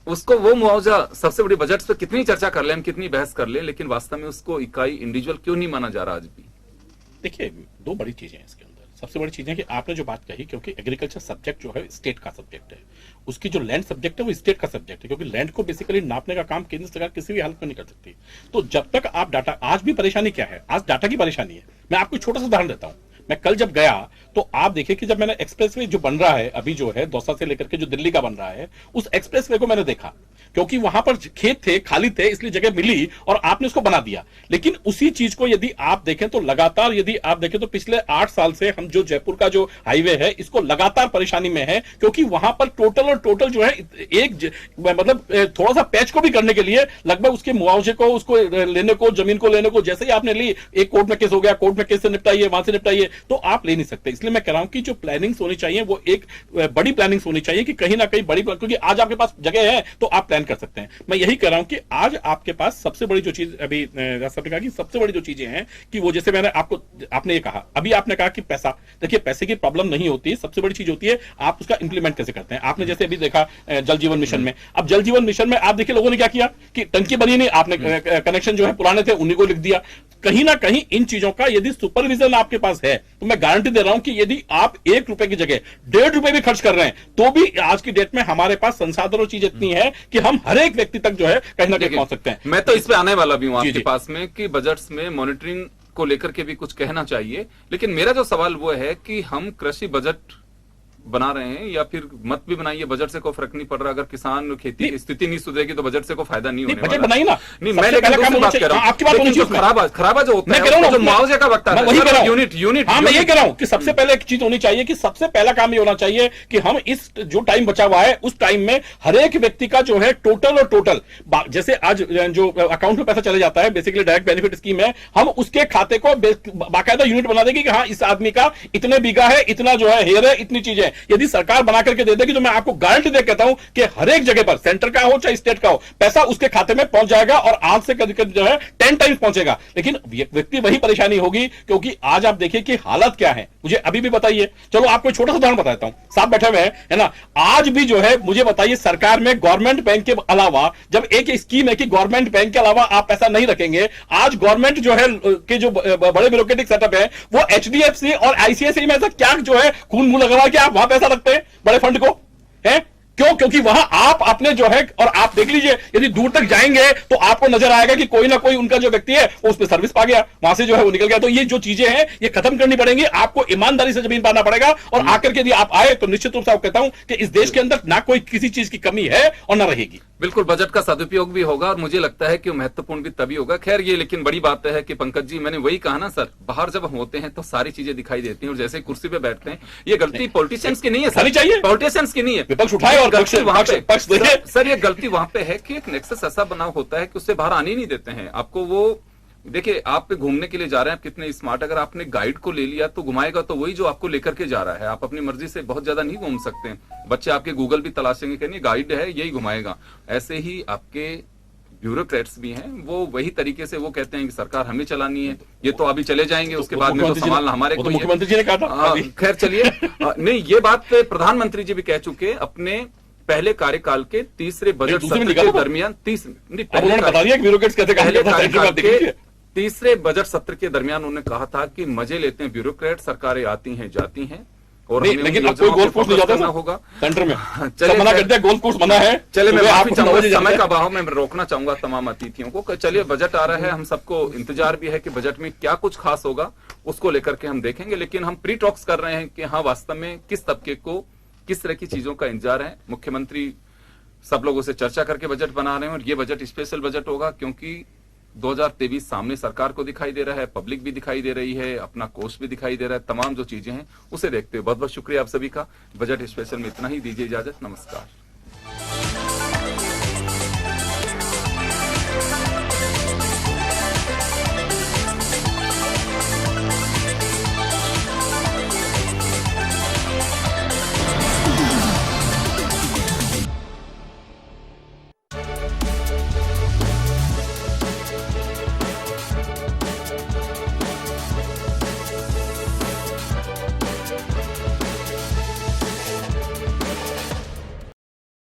उसको वो मुआवजा सबसे बड़ी बजट पे कितनी चर्चा कर ले हम, कितनी बहस कर ले, लेकिन वास्तव में उसको इकाई इंडिविजुअल क्यों नहीं माना जा रहा आज भी? देखिए, दो बड़ी चीजें हैं इसके अंदर। सबसे बड़ी चीज है कि आपने जो बात कही, क्योंकि एग्रीकल्चर सब्जेक्ट जो है स्टेट का सब्जेक्ट है, उसकी जो लैंड सब्जेक्ट है वो स्टेट का सब्जेक्ट है, क्योंकि लैंड को बेसिकली नापने का काम केंद्र सरकार किसी भी हालत में नहीं कर सकती। तो जब तक आप डाटा, आज भी परेशानी क्या है? आज डाटा की परेशानी है। मैं आपको छोटा सा उदाहरण देता हूं। मैं कल जब गया तो आप देखिए कि जब मैंने एक्सप्रेसवे जो बन रहा है अभी जो है दौसा से लेकर के जो दिल्ली का बन रहा है, उस एक्सप्रेसवे को मैंने देखा, क्योंकि वहां पर खेत थे, खाली थे, इसलिए जगह मिली और आपने उसको बना दिया। लेकिन उसी चीज को यदि आप देखें तो लगातार, यदि आप देखें तो पिछले 8 साल से हम जो जयपुर का जो हाईवे है इसको लगातार परेशानी में है, क्योंकि वहां पर टोटल जो है मतलब थोड़ा सा पैच को भी करने के लिए लगभग उसके मुआवजे को, उसको लेने को, जमीन को लेने को, जैसे ही आपने ली एक कोर्ट में केस हो गया, कोर्ट में केस से निपटाइए, वहां से निपटाइए, तो आप ले नहीं सकते। इसलिए मैं कह रहा हूं कि जो प्लानिंग होनी चाहिए वो एक बड़ी प्लानिंग होनी चाहिए कि कहीं ना कहीं बड़ी, क्योंकि आज आपके पास जगह है तो आप प्लान कर सकते हैं। मैं यही कह रहा हूं कि आज आपके पास सबसे बड़ी जो चीज अभी राष्ट्रपति कहा कि सबसे बड़ी जो चीजें हैं कि वो, जैसे मैंने आपने ये कहा, अभी आपने कहा कि पैसा, देखिए पैसे की प्रॉब्लम नहीं होती, सबसे बड़ी चीज होती है आप उसका इंप्लीमेंट कैसे करते हैं। आपने जैसे अभी देखा जल जीवन मिशन में, अब जल जीवन मिशन में आप देखिए लोगों ने क्या किया कि टंकी बनी नहीं, आपने कनेक्शन जो है पुराने थे उन्हीं को लिख दिया। कहीं ना कहीं इन चीजों का यदि सुपरविजन आपके पास है तो मैं गारंटी दे रहा हूं कि यदि आप 1 रुपए की जगह 1.5 रुपए भी खर्च कर रहे हैं तो भी आज की डेट में हमारे पास संसाधन और चीज इतनी है कि हम हर एक व्यक्ति तक जो है कहीं ना कहीं पहुंच सकते हैं। मैं तो इस पे आने वाला भी हूं आपके जी। पास में कि बजट्स में मॉनिटरिंग को लेकर के भी कुछ कहना चाहिए, लेकिन मेरा जो सवाल वो है कि हम कृषि बजट बना रहे हैं या फिर मत भी बनाइए, बजट से कोई फर्क नहीं पड़ रहा। अगर किसान खेती की स्थिति नहीं सुधरेगी तो बजट से कोई फायदा नहीं होने बजट वाला। बनाइए ना, नहीं, मैं लेकिन दूसरी बात कह रहा हूं, आपकी बात लेकिन जो खराबा जो होता है, जो मुआवजे का वक्त मैं वही कह रहा हूं, यूनिट हाँ मैं ये कह रहा हूं कि सबसे पहले एक चीज होनी चाहिए कि सबसे पहला काम ये होना चाहिए कि हम इस जो टाइम बचा हुआ है उस टाइम में हर एक व्यक्ति का जो है टोटल जैसे आज जो अकाउंट में पैसा चले जाता है, बेसिकली डायरेक्ट बेनिफिट स्कीम है, हम उसके खाते को बाकायदा यूनिट बना देंगे कि हाँ इस आदमी का इतने बीघा है, इतना जो है हेयर है, इतनी चीजें। यदि सरकार बना करके दे देगी तो मैं आपको गारंटी दे कहता हूं कि हर एक जगह पर, सेंटर का हो चाहे स्टेट का हो, पैसा उसके खाते में पहुंच जाएगा और आज से करीब जो है 10 टाइम्स पहुंचेगा। लेकिन व्यक्ति वही परेशानी होगी, क्योंकि आज आप देखिए कि हालत क्या है, मुझे अभी भी बताइए। चलो आपको एक छोटा सा उदाहरण बताता हूं, साहब बैठे हुए हैं है ना, आज भी जो है मुझे बताइए सरकार में गवर्नमेंट बैंक के अलावा, जब एक स्कीम है कि गवर्नमेंट बैंक के अलावा आप पैसा नहीं रखेंगे, आज गवर्नमेंट जो है के जो बड़े ब्यूरोक्रेटिक सेटअप है वो एचडीएफसी और आईसीआईसीआई में ऐसा क्या जो है खून मुंह लगा हुआ कि आप वहां पैसा रखते हैं बड़े फंड को, है क्यों? क्योंकि वहां आप अपने जो है, और आप देख लीजिए यदि दूर तक जाएंगे तो आपको नजर आएगा कि कोई ना कोई उनका जो व्यक्ति है वो उस पर सर्विस पा गया, वहां से जो है वो निकल गया। तो ये जो चीजें हैं ये खत्म करनी पड़ेंगी, आपको ईमानदारी से जमीन पाना पड़ेगा, और आकर के यदि आप आए तो निश्चित रूप से आपको कहता हूं कि इस देश के अंदर ना कोई किसी चीज की कमी है और ना रहेगी। बिल्कुल बजट का सदुपयोग भी होगा और मुझे लगता है कि महत्वपूर्ण भी तभी होगा। खैर ये लेकिन बड़ी बात है कि पंकज जी, मैंने वही कहा ना सर, बाहर जब हम होते हैं तो सारी चीजें दिखाई देती हैं और जैसे कुर्सी पे बैठते हैं, ये गलती पॉलिटिशियंस की नहीं है सर, चाहिए पॉलिटिशियंस की नहीं है, विपक्ष उठाए और गलती वहां पे पक्ष देखे। सर ये गलती वहां पे है कि एक नेक्सस ऐसा बना होता है कि उससे बाहर आने ही नहीं देते हैं आपको। वो देखिए, आप घूमने के लिए जा रहे हैं, आप कितने स्मार्ट, अगर आपने गाइड को ले लिया तो घुमाएगा तो वही जो आपको लेकर के जा रहा है, आप अपनी मर्जी से बहुत ज्यादा नहीं घूम सकते। बच्चे आपके गूगल भी तलाशेंगे कि नहीं गाइड है यही घुमाएगा। ऐसे ही आपके ब्यूरोक्रेट्स भी हैं, वो वही तरीके से वो कहते हैं कि सरकार हमें चलानी है, ये तो अभी चले जाएंगे, उसके बाद में तो संभालना हमारे को। मुख्यमंत्री जी ने कहा था। खैर चलिए, नहीं ये बात प्रधानमंत्री जी भी कह चुके अपने पहले कार्यकाल के तीसरे बजट सत्र के दरमियान, तीसरे बजट सत्र के दरमियान उन्होंने कहा था कि मजे लेते हैं ब्यूरोक्रेट, सरकारें आती हैं जाती हैं और लेकिन अब कोई गोल्फ कोर्स नहीं जाता होगा सेंटर में, चलिए मना कर दिया, गोल्फ कोर्स मना है। चलिए मैं माफी चाहूंगा, समय का अभाव में रोकना चाहूंगा तमाम अतिथियों को। चलिए बजट आ रहा है, हम सबको इंतजार भी है कि बजट में क्या कुछ खास होगा, उसको लेकर के हम देखेंगे। लेकिन हम प्री टॉक्स कर रहे हैं कि हाँ वास्तव में किस तबके को किस तरह की चीजों का इंतजार है। मुख्यमंत्री सब लोगों से चर्चा करके बजट बना रहे हैं और ये बजट स्पेशल बजट होगा क्योंकि 2023 सामने सरकार को दिखाई दे रहा है, पब्लिक भी दिखाई दे रही है, अपना कोष भी दिखाई दे रहा है, तमाम जो चीजें हैं उसे देखते हुए बहुत बहुत शुक्रिया आप सभी का। बजट स्पेशल में इतना ही, दीजिए इजाजत, नमस्कार।